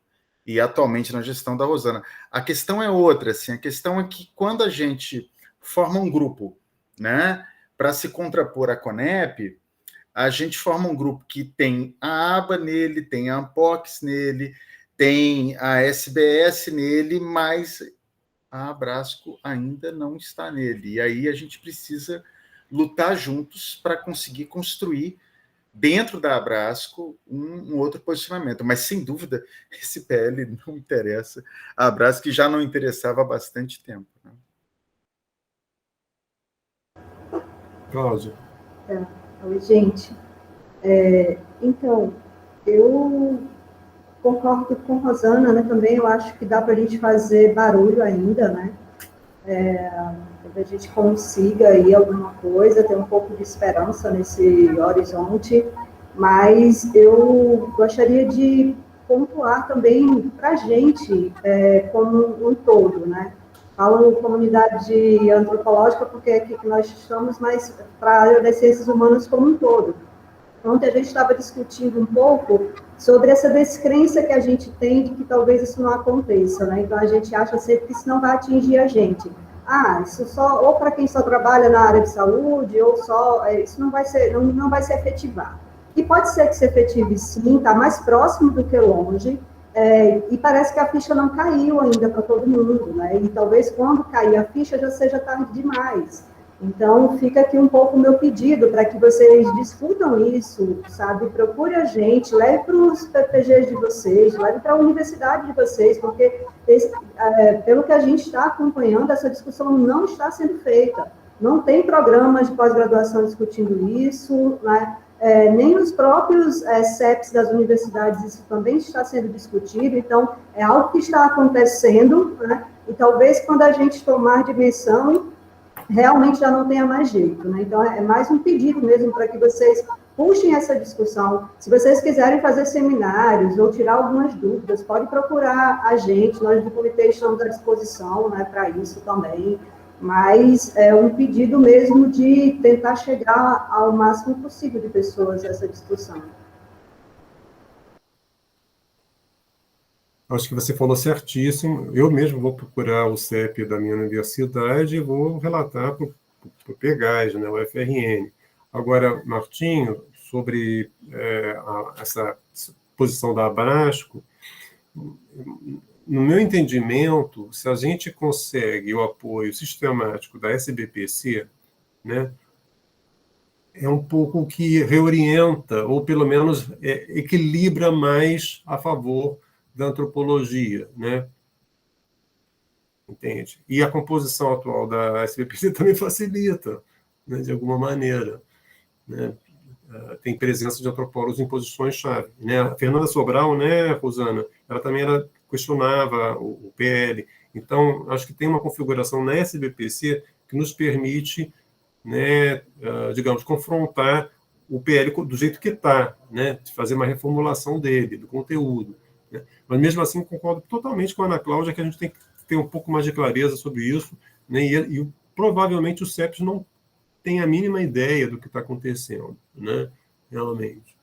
e atualmente na gestão da Rosana. A questão é outra, assim, a questão é que quando a gente forma um grupo, né, para se contrapor à Conep, a gente forma um grupo que tem a ABA nele, tem a Ampox nele, tem a SBS nele, mas a Abrasco ainda não está nele. E aí a gente precisa lutar juntos para conseguir construir dentro da Abrasco um outro posicionamento. Mas, sem dúvida, esse PL não interessa a Abrasco, que já não interessava há bastante tempo. Né? Cláudia. Oi, gente. Então, eu concordo com a Rosana, né, também. Eu acho que dá para a gente fazer barulho ainda, né? Que a gente consiga aí alguma coisa, ter um pouco de esperança nesse horizonte, mas eu gostaria de pontuar também para a gente, como um todo, né? Falo comunidade antropológica porque é aqui que nós estamos, mas para a área das ciências humanas como um todo. Ontem a gente estava discutindo um pouco sobre essa descrença que a gente tem de que talvez isso não aconteça, né? Então a gente acha sempre que isso não vai atingir a gente. Isso só, ou para quem só trabalha na área de saúde, ou só, isso não vai se efetivar. E pode ser que se efetive sim, está mais próximo do que longe, e parece que a ficha não caiu ainda para todo mundo, né? E talvez quando cair a ficha já seja tarde demais. Então, fica aqui um pouco o meu pedido para que vocês discutam isso, sabe? Procure a gente, leve para os PPGs de vocês, leve para a universidade de vocês, porque, pelo que a gente está acompanhando, essa discussão não está sendo feita. Não tem programas de pós-graduação discutindo isso, né? Nem nos próprios CEPs das universidades isso também está sendo discutido, então, é algo que está acontecendo, né? E talvez quando a gente tomar dimensão, realmente já não tenha mais jeito, né? Então, é mais um pedido mesmo para que vocês puxem essa discussão. Se vocês quiserem fazer seminários ou tirar algumas dúvidas, pode procurar a gente, nós do comitê estamos à disposição, né, para isso também, mas é um pedido mesmo de tentar chegar ao máximo possível de pessoas a essa discussão. Acho que você falou certíssimo. Eu mesmo vou procurar o CEP da minha universidade e vou relatar para o PEGAS, né, o FRN. Agora, Martinho, sobre essa posição da Abrasco, no meu entendimento, se a gente consegue o apoio sistemático da SBPC, né, é um pouco que reorienta, ou pelo menos equilibra mais a favor da antropologia, né? Entende? E a composição atual da SBPC também facilita, né, de alguma maneira, né? Tem presença de antropólogos em posições-chave, né? A Fernanda Sobral, né, Rosana, ela também questionava o PL. Então, acho que tem uma configuração na SBPC que nos permite, né, digamos, confrontar o PL do jeito que está, né, de fazer uma reformulação dele, do conteúdo. Né? Mas, mesmo assim, concordo totalmente com a Ana Cláudia que a gente tem que ter um pouco mais de clareza sobre isso, né, e provavelmente os CEPs não têm a mínima ideia do que está acontecendo, né, realmente.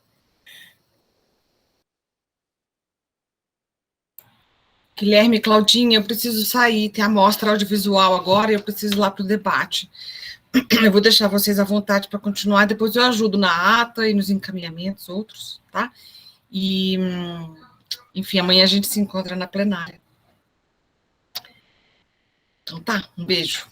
Guilherme, Claudinha, eu preciso sair, tem a mostra audiovisual agora e eu preciso ir lá para o debate. Eu vou deixar vocês à vontade para continuar, depois eu ajudo na ata e nos encaminhamentos outros, tá? E, enfim, amanhã a gente se encontra na plenária. Então tá, um beijo.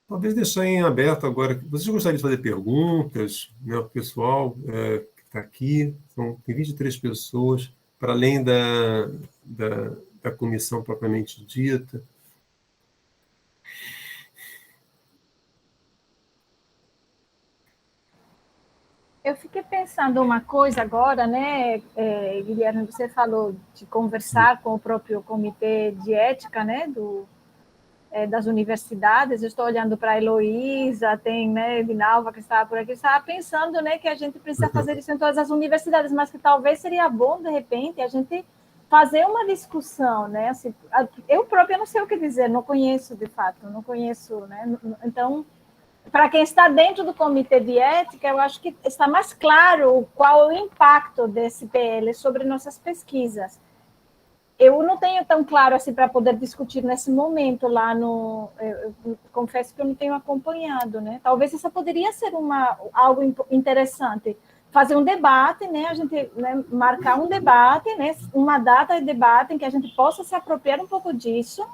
Talvez deixar em aberto agora. Vocês gostariam de fazer perguntas, né, o pessoal que está aqui? Tem 23 pessoas, para além da comissão propriamente dita. Eu fiquei pensando uma coisa agora, né, Guilherme, você falou de conversar com o próprio comitê de ética, né, das universidades. Eu estou olhando para a Heloísa, tem, né, Vinalva que estava por aqui, estava pensando, né, que a gente precisa fazer isso em todas as universidades, mas que talvez seria bom, de repente, a gente fazer uma discussão, né, assim, eu própria não sei o que dizer, não conheço, de fato, não conheço, né, então, para quem está dentro do comitê de ética, eu acho que está mais claro qual é o impacto desse PL sobre nossas pesquisas. Eu não tenho tão claro assim para poder discutir nesse momento lá no. Eu confesso que eu não tenho acompanhado, né? Talvez isso poderia ser algo interessante. Fazer um debate, né? A gente, né, marcar um debate, né? Uma data de debate em que a gente possa se apropriar um pouco disso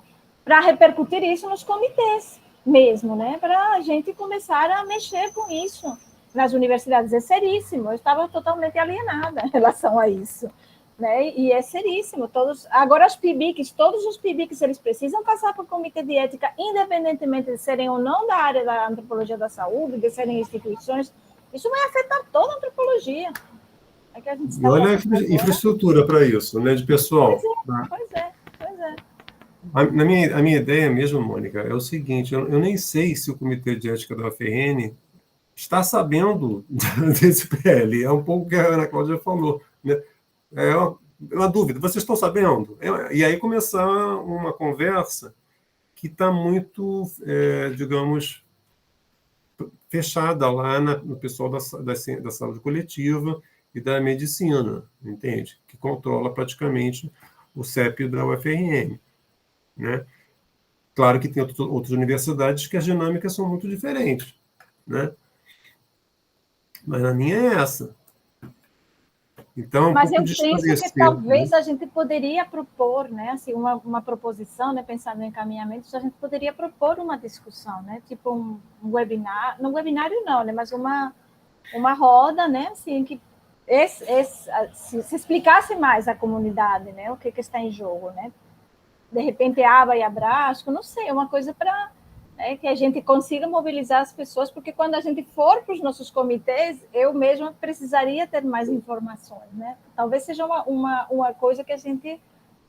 para repercutir isso nos comitês mesmo, né? Para a gente começar a mexer com isso nas universidades. É seríssimo. Eu estava totalmente alienada em relação a isso. Né? E é seríssimo. Agora, todos os PIBICs, eles precisam passar por comitê de ética, independentemente de serem ou não da área da antropologia da saúde, de serem instituições. Isso vai afetar toda a antropologia. É que a gente E olha a infraestrutura para isso, né, de pessoal. Pois é. A minha ideia mesmo, Mônica, é o seguinte: eu nem sei se o Comitê de Ética da UFRN está sabendo desse PL. É um pouco o que a Ana Cláudia falou, né? É uma dúvida. Vocês estão sabendo? E aí começar uma conversa que está muito, digamos, fechada lá no pessoal da saúde coletiva e da medicina, entende? Que controla praticamente o CEP da UFRN, né? Claro que tem outras universidades que as dinâmicas são muito diferentes, né? Mas a minha é essa. Então, mas eu penso que talvez, né, a gente poderia propor, né, assim, uma proposição, né, pensando no encaminhamento, a gente poderia propor uma discussão, né, tipo um webinar, não webinário não, né, mas uma roda, né, assim, que se explicasse mais à comunidade, né, o que está em jogo, né, de repente aba e abraço, não sei, uma coisa para que a gente consiga mobilizar as pessoas, porque quando a gente for para os nossos comitês, eu mesma precisaria ter mais informações, né? Talvez seja uma coisa que a gente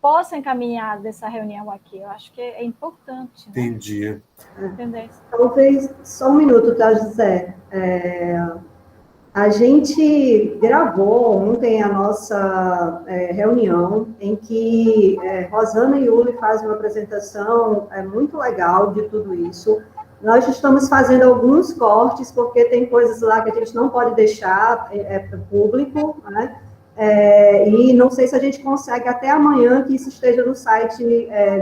possa encaminhar dessa reunião aqui. Eu acho que é importante. Né? Entendi. Entendeu? Talvez, só um minuto, tá, José? A gente gravou ontem a nossa reunião, em que Rosana e Uli fazem uma apresentação muito legal de tudo isso. Nós estamos fazendo alguns cortes, porque tem coisas lá que a gente não pode deixar para o público, né? E não sei se a gente consegue até amanhã que isso esteja no site,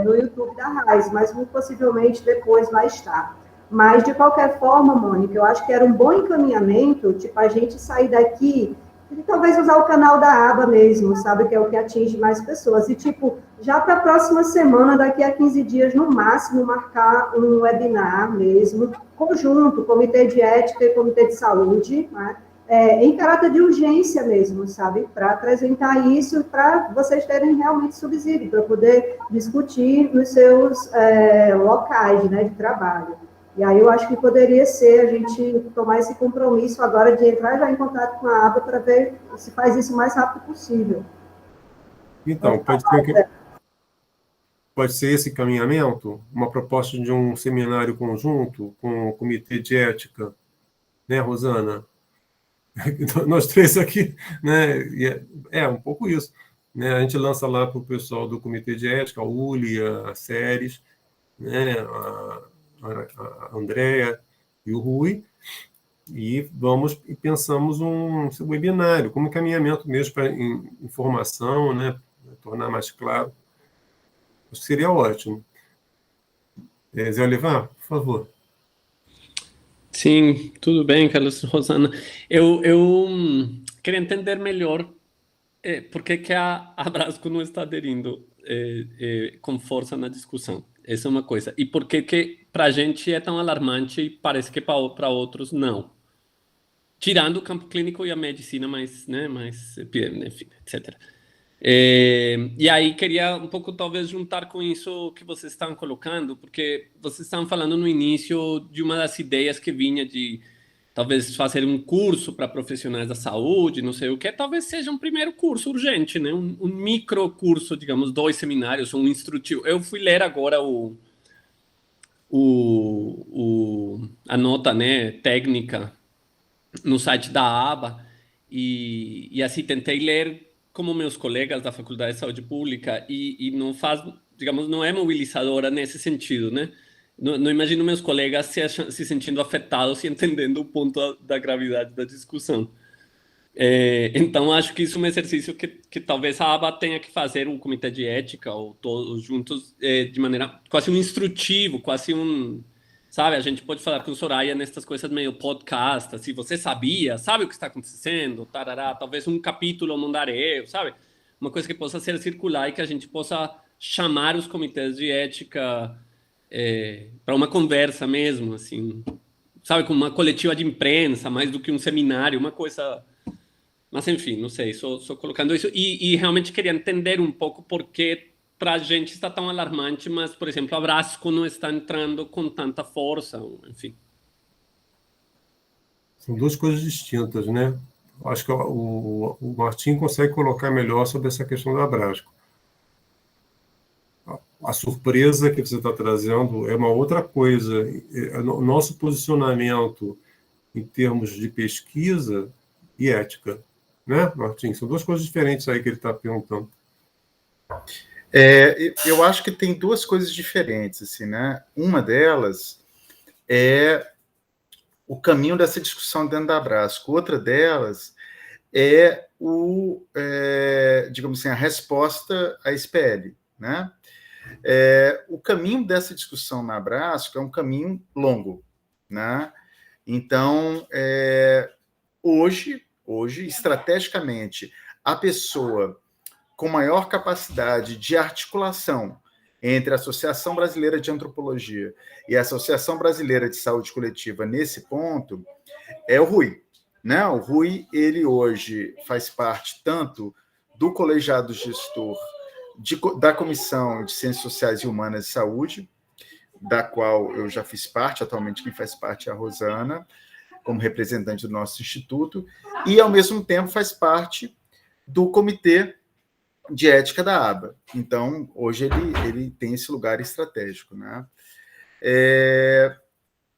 no YouTube da RAIS, mas muito possivelmente depois vai estar. Mas, de qualquer forma, Mônica, eu acho que era um bom encaminhamento, tipo, a gente sair daqui e talvez usar o canal da aba mesmo, sabe, que é o que atinge mais pessoas. E, tipo, já para a próxima semana, daqui a 15 dias, no máximo, marcar um webinar mesmo, conjunto, Comitê de Ética e Comitê de Saúde, né, em caráter de urgência mesmo, sabe, para apresentar isso, para vocês terem realmente subsídio, para poder discutir nos seus locais, né, de trabalho. E aí eu acho que poderia ser a gente tomar esse compromisso agora de entrar já em contato com a aba para ver se faz isso o mais rápido possível. Então, pode ser esse caminhamento, uma proposta de um seminário conjunto com o Comitê de Ética, né, Rosana? Nós três aqui, né? Um pouco isso. Né? A gente lança lá para o pessoal do Comitê de Ética, a Uli, a Séries, né? A Andréa e o Rui, e pensamos um webinário, como encaminhamento mesmo para informação, né, tornar mais claro. Acho que seria ótimo. Zé Olivar, por favor. Sim, tudo bem, Carlos, Rosana. Eu queria entender melhor por que a Abrasco não está aderindo com força na discussão. Essa é uma coisa. E por que para a gente é tão alarmante e parece que para outros não? Tirando o campo clínico e a medicina mais enfim, etc. E aí queria um pouco talvez juntar com isso que vocês estão colocando, porque vocês estão falando no início de uma das ideias que vinha de talvez fazer um curso para profissionais da saúde, não sei o que, talvez seja um primeiro curso urgente, né? Um micro curso, digamos, 2 seminários, um instrutivo. Eu fui ler agora a nota, né, técnica no site da ABA e assim tentei ler como meus colegas da Faculdade de Saúde Pública e não faz, digamos, não é mobilizadora nesse sentido, né? Não imagino meus colegas se sentindo afetados e entendendo o ponto da gravidade da discussão. Então, acho que isso é um exercício que talvez a ABA tenha que fazer, um comitê de ética, ou todos juntos, de maneira quase um instrutivo, quase um... Sabe, a gente pode falar com o Soraya nessas coisas meio podcast, assim, você sabia, sabe o que está acontecendo, tarará, talvez um capítulo mandaré, sabe? Uma coisa que possa ser circular e que a gente possa chamar os comitês de ética para uma conversa mesmo, assim, sabe, como uma coletiva de imprensa, mais do que um seminário, uma coisa... Mas, enfim, não sei, só colocando isso. E realmente queria entender um pouco por que para a gente está tão alarmante, mas, por exemplo, a Brasco não está entrando com tanta força, enfim. São duas coisas distintas, né? Acho que o Martim consegue colocar melhor sobre essa questão da Brasco. A surpresa que você está trazendo é uma outra coisa. O nosso posicionamento em termos de pesquisa e ética, né, Martim? São duas coisas diferentes aí que ele está perguntando. Eu acho que tem duas coisas diferentes, assim, né? Uma delas é o caminho dessa discussão dentro da Brasco. Outra delas é digamos assim, a resposta à SPL, né? O caminho dessa discussão na Brasco é um caminho longo, né? Então, hoje, estrategicamente, a pessoa com maior capacidade de articulação entre a Associação Brasileira de Antropologia e a Associação Brasileira de Saúde Coletiva nesse ponto é o Rui, né? O Rui, ele hoje faz parte tanto do colegiado gestor da Comissão de Ciências Sociais e Humanas de Saúde, da qual eu já fiz parte, atualmente quem faz parte é a Rosana, como representante do nosso instituto, e, ao mesmo tempo, faz parte do Comitê de Ética da ABA. Então, hoje ele tem esse lugar estratégico, né?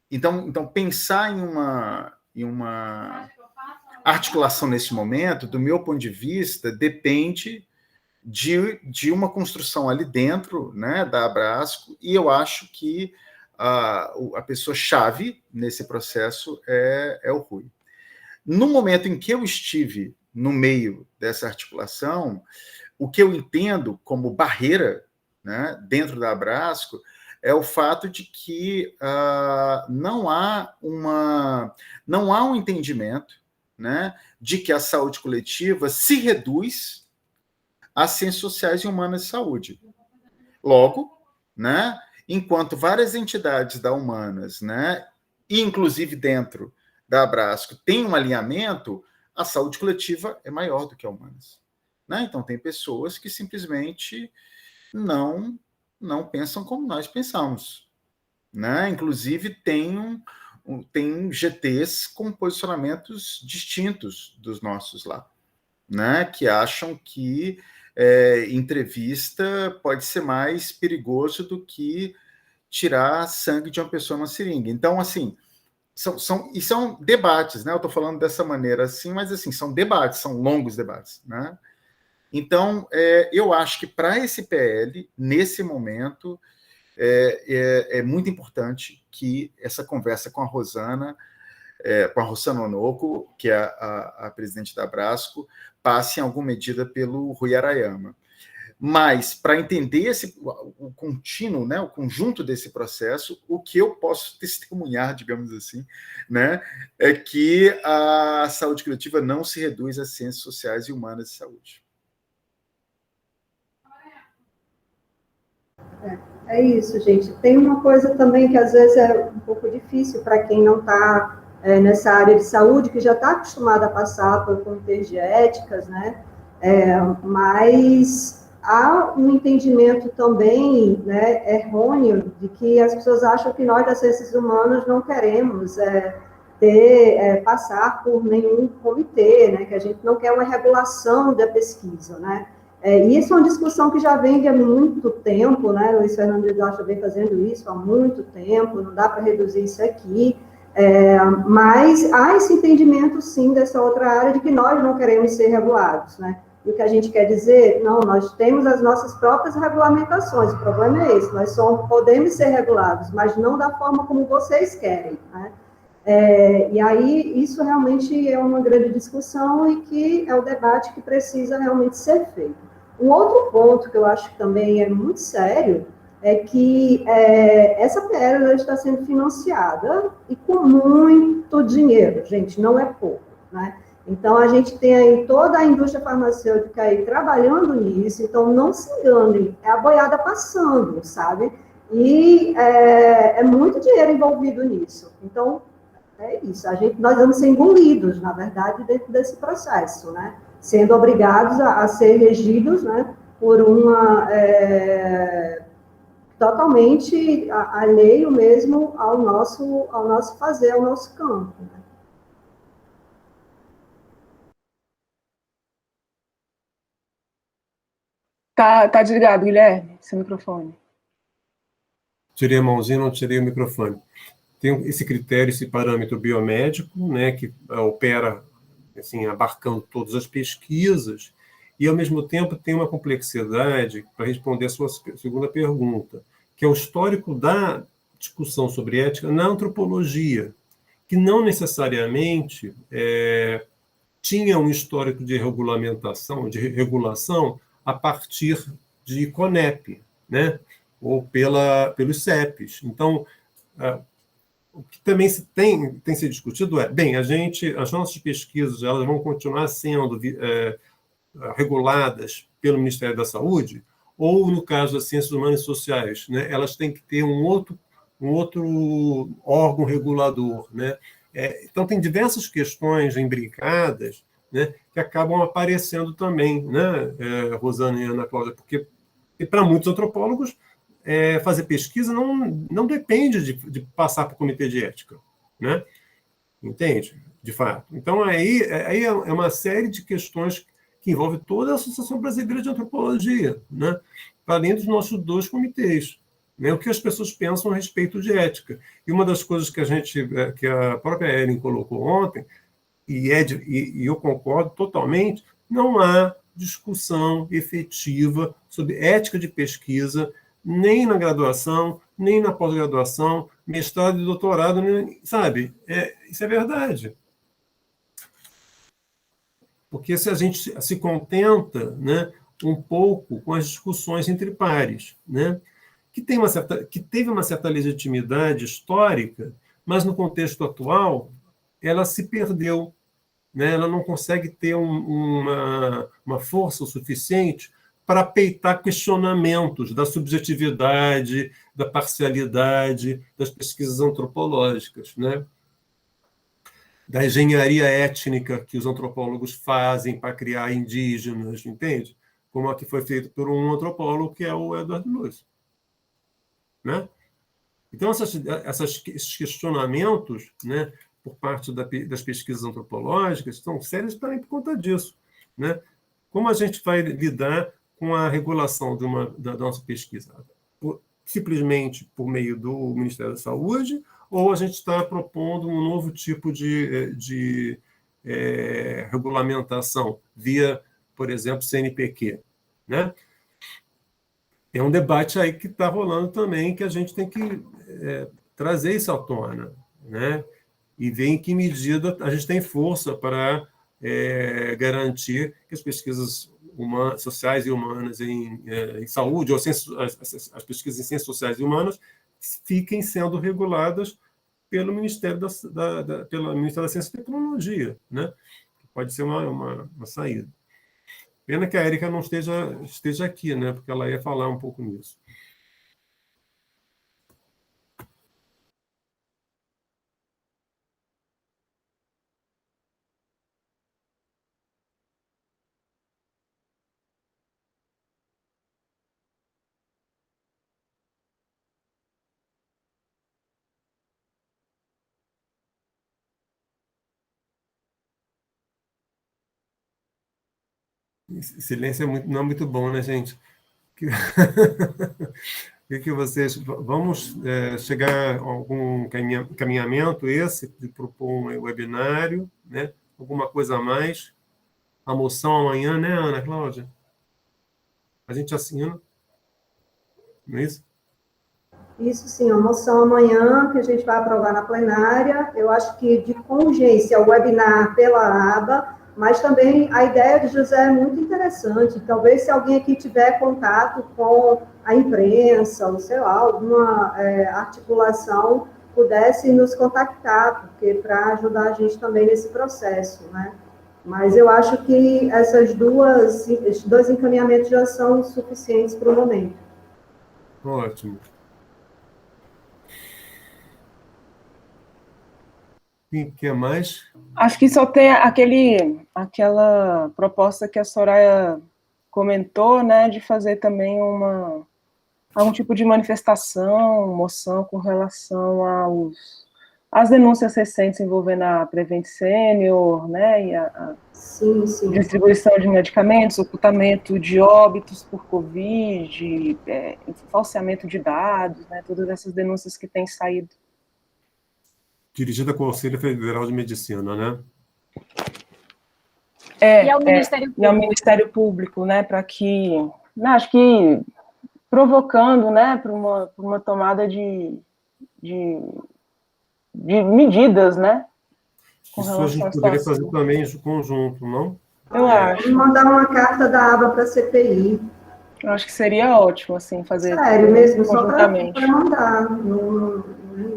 Então, pensar em uma articulação nesse momento, do meu ponto de vista, depende de uma construção ali dentro, né, da Brasco, e eu acho que a pessoa-chave nesse processo é o Rui. No momento em que eu estive no meio dessa articulação, o que eu entendo como barreira, né, dentro da Brasco é o fato de que não há um entendimento, né, de que a saúde coletiva se reduz às ciências sociais e humanas de saúde. Logo, né, enquanto várias entidades da humanas, né, e inclusive dentro da Brasco, tem um alinhamento, a saúde coletiva é maior do que a humanas. Né? Então, tem pessoas que simplesmente não pensam como nós pensamos. Né? Inclusive, tem GTs com posicionamentos distintos dos nossos lá, né? Que acham que entrevista pode ser mais perigoso do que tirar sangue de uma pessoa numa seringa. Então, assim, são debates, né? Eu estou falando dessa maneira assim, mas assim, são debates, são longos debates, né? Então, eu acho que para esse PL, nesse momento, é muito importante que essa conversa com a Rosana Onoco, que é a presidente da Brasco, passe em alguma medida pelo Rui Arayama. Mas, para entender o contínuo, né, o conjunto desse processo, o que eu posso testemunhar, digamos assim, né, é que a saúde coletiva não se reduz às ciências sociais e humanas de saúde. É isso, gente. Tem uma coisa também que às vezes é um pouco difícil para quem não está nessa área de saúde, que já está acostumado a passar por comitês de éticas, né? Mas há um entendimento também, né, errôneo de que as pessoas acham que nós das ciências humanas não queremos passar por nenhum comitê, né, que a gente não quer uma regulação da pesquisa, né. E isso é uma discussão que já vem de há muito tempo, né, Luiz Fernando de Rocha vem fazendo isso há muito tempo, não dá para reduzir isso aqui, mas há esse entendimento, sim, dessa outra área de que nós não queremos ser regulados, né. E o que a gente quer dizer, não, nós temos as nossas próprias regulamentações, o problema é esse, nós podemos ser regulados, mas não da forma como vocês querem, né. E aí, isso realmente é uma grande discussão e que é o debate que precisa realmente ser feito. Um outro ponto que eu acho que também é muito sério é que essa PL está sendo financiada e com muito dinheiro, gente, não é pouco, né? Então, a gente tem aí toda a indústria farmacêutica aí trabalhando nisso, então não se enganem, é a boiada passando, sabe? E é muito dinheiro envolvido nisso. Então, é isso, nós vamos ser engolidos, na verdade, dentro desse processo, né? Sendo obrigados a ser regidos, né, por uma totalmente alheio mesmo ao nosso fazer, ao nosso campo. Né? Tá desligado, Guilherme, seu microfone. Tirei a mãozinha, não tirei o microfone. Tem esse critério, esse parâmetro biomédico, né, que opera, assim, abarcando todas as pesquisas, e, ao mesmo tempo, tem uma complexidade para responder a sua segunda pergunta, que é o histórico da discussão sobre ética na antropologia, que não necessariamente tinha um histórico de regulamentação, de regulação, a partir de CONEP, né, ou pelos CEPs. Então, o que também tem se discutido bem, as nossas pesquisas elas vão continuar sendo reguladas pelo Ministério da Saúde, ou, no caso das ciências humanas e sociais, né, elas têm que ter um outro órgão regulador. Né? Então, tem diversas questões imbricadas, né, que acabam aparecendo também, né, Rosana e Ana Cláudia, porque para muitos antropólogos, fazer pesquisa não depende de passar para o comitê de ética, né? Entende? De fato. Então, aí é uma série de questões que envolve toda a Associação Brasileira de Antropologia, né? Para além dos nossos dois comitês. Né? O que as pessoas pensam a respeito de ética. E uma das coisas que a própria Ellen colocou ontem, e eu concordo totalmente, não há discussão efetiva sobre ética de pesquisa, nem na graduação, nem na pós-graduação, mestrado e doutorado, sabe? Isso é verdade. Porque se a gente se contenta, né, um pouco com as discussões entre pares, né, que teve uma certa legitimidade histórica, mas no contexto atual ela se perdeu, né? Ela não consegue ter uma força o suficiente para peitar questionamentos da subjetividade, da parcialidade das pesquisas antropológicas, né? Da engenharia étnica que os antropólogos fazem para criar indígenas, entende? Como a que foi feito por um antropólogo, que é o Edward Luiz. Né? Então, esses questionamentos, né, por parte das pesquisas antropológicas são sérios também por conta disso. Né? Como a gente vai lidar com a regulação da nossa pesquisa? Simplesmente por meio do Ministério da Saúde, ou a gente está propondo um novo tipo de regulamentação via, por exemplo, CNPq? Né? É um debate aí que está rolando também, que a gente tem que trazer isso à tona, né? E ver em que medida a gente tem força para garantir que as pesquisas sociais e humanas em saúde, ou as pesquisas em ciências sociais e humanas, fiquem sendo reguladas pelo Ministério pelo Ministério da Ciência e Tecnologia, né? Pode ser uma saída. Pena que a Érica não esteja aqui, né? Porque ela ia falar um pouco nisso. Silêncio não é muito bom, né, gente? O que vocês... Vamos chegar a algum caminhamento esse, de propor um webinário, né? Alguma coisa a mais? A moção amanhã, né, Ana Cláudia? A gente assina, não é isso? Isso sim, a moção amanhã, que a gente vai aprovar na plenária. Eu acho que de urgência o webinar pela aba, mas também a ideia de José é muito interessante. Talvez se alguém aqui tiver contato com a imprensa, ou sei lá, alguma articulação, pudesse nos contactar, porque para ajudar a gente também nesse processo, né? Mas eu acho que esses dois encaminhamentos já são suficientes para o momento. Ótimo. O que mais? Acho que só tem aquela proposta que a Soraya comentou, né, de fazer também algum tipo de manifestação, moção com relação às denúncias recentes envolvendo a Prevent Senior, né, e a Sim, sim. distribuição de medicamentos, ocultamento de óbitos por Covid, falseamento de dados, né, todas essas denúncias que têm saído. Dirigida ao Conselho Federal de Medicina, né? E ao Ministério Público. E ao Ministério Público, né, para que, acho que provocando, né, para uma tomada de medidas, né, com Isso a relação gente à poderia situação. fazer também em conjunto, não? Eu acho. Vamos mandar uma carta da aba para a CPI. Eu acho que seria ótimo, assim, fazer Sério mesmo, só para conjuntamente. mandar.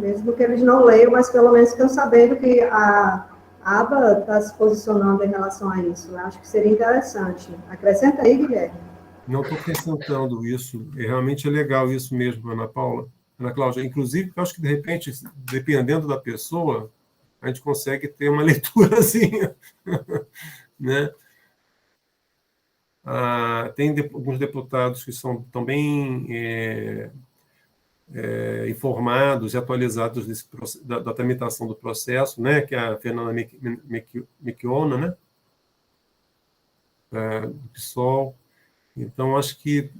Mesmo que eles não leiam, mas pelo menos estão sabendo que a aba está se posicionando em relação a isso. Eu acho que seria interessante. Acrescenta aí, Guilherme. Não estou acrescentando isso. Realmente é legal isso mesmo, Ana Paula. Ana Cláudia, inclusive, eu acho que, de repente, dependendo da pessoa, a gente consegue ter uma leiturazinha, né? Tem alguns deputados que são também informados e atualizados da tramitação do processo, né? Que é a Fernanda Mecchiona, né? Do PSOL. Então, acho que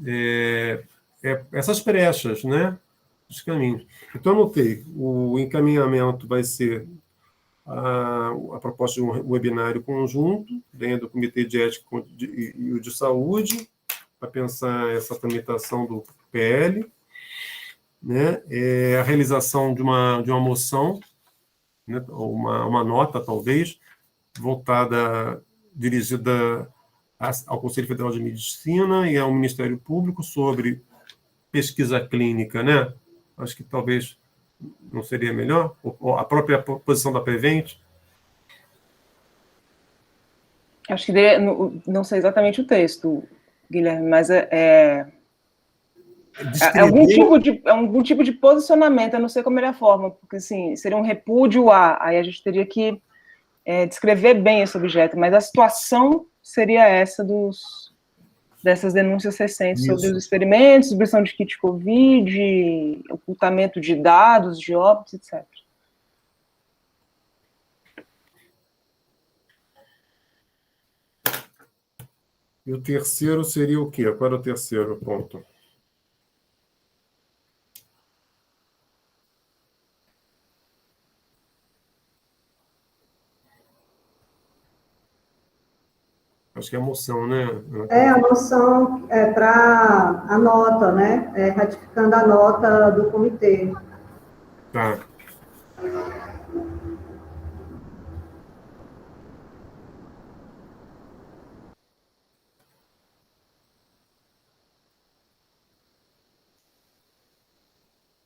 essas brechas, né? Os caminhos. Então, anotei, o encaminhamento vai ser a proposta de um webinário conjunto, dentro do Comitê de Ética e o de Saúde, para pensar essa tramitação do PL, né? A realização de uma moção, né? Uma nota, talvez, dirigida ao Conselho Federal de Medicina e ao Ministério Público sobre pesquisa clínica, né? Acho que talvez não seria melhor? Ou a própria posição da Prevent? Acho que não sei exatamente o texto, Guilherme, mas algum tipo de posicionamento, eu não sei como era a forma, porque assim, seria um repúdio aí a gente teria que descrever bem esse objeto, mas a situação seria essa dessas denúncias recentes sobre os experimentos, distribuição de kit Covid, ocultamento de dados, de óbitos, etc. E o terceiro seria o quê? Qual era o terceiro ponto? Acho que é a moção, né? A moção para a nota, né? Ratificando a nota do comitê. Tá.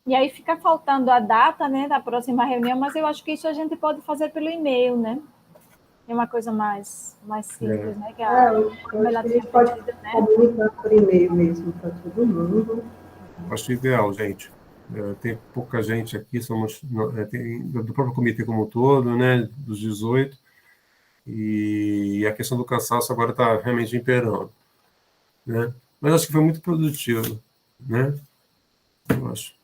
E aí fica faltando a data, né, da próxima reunião, mas eu acho que isso a gente pode fazer pelo e-mail, né? É uma coisa mais simples, né? Que a gente pode comunicar por e-mail mesmo para todo mundo. Acho ideal, gente. Tem pouca gente aqui, somos do próprio comitê como um todo, né? Dos 18. E a questão do cansaço agora está realmente imperando, né? Mas acho que foi muito produtivo, né? Eu acho.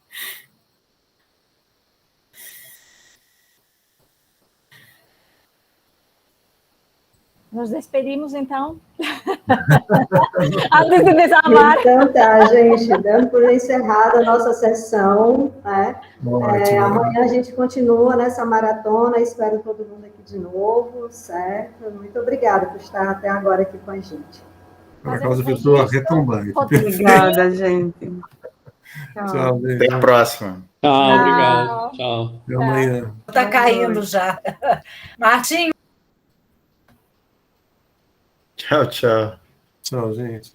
Nos despedimos, então. Antes de desamar. Então tá, gente, dando por encerrada a nossa sessão, né? Amanhã a gente continua nessa maratona, espero todo mundo aqui de novo, certo? Muito obrigada por estar até agora aqui com a gente. Ana Cláudia pessoa retumbante. Obrigada, gente. Tchau, gente. Até a próxima. Tchau, obrigado. Tchau. Até amanhã. Está caindo já. Martim. Tchau, tchau. Tchau, gente.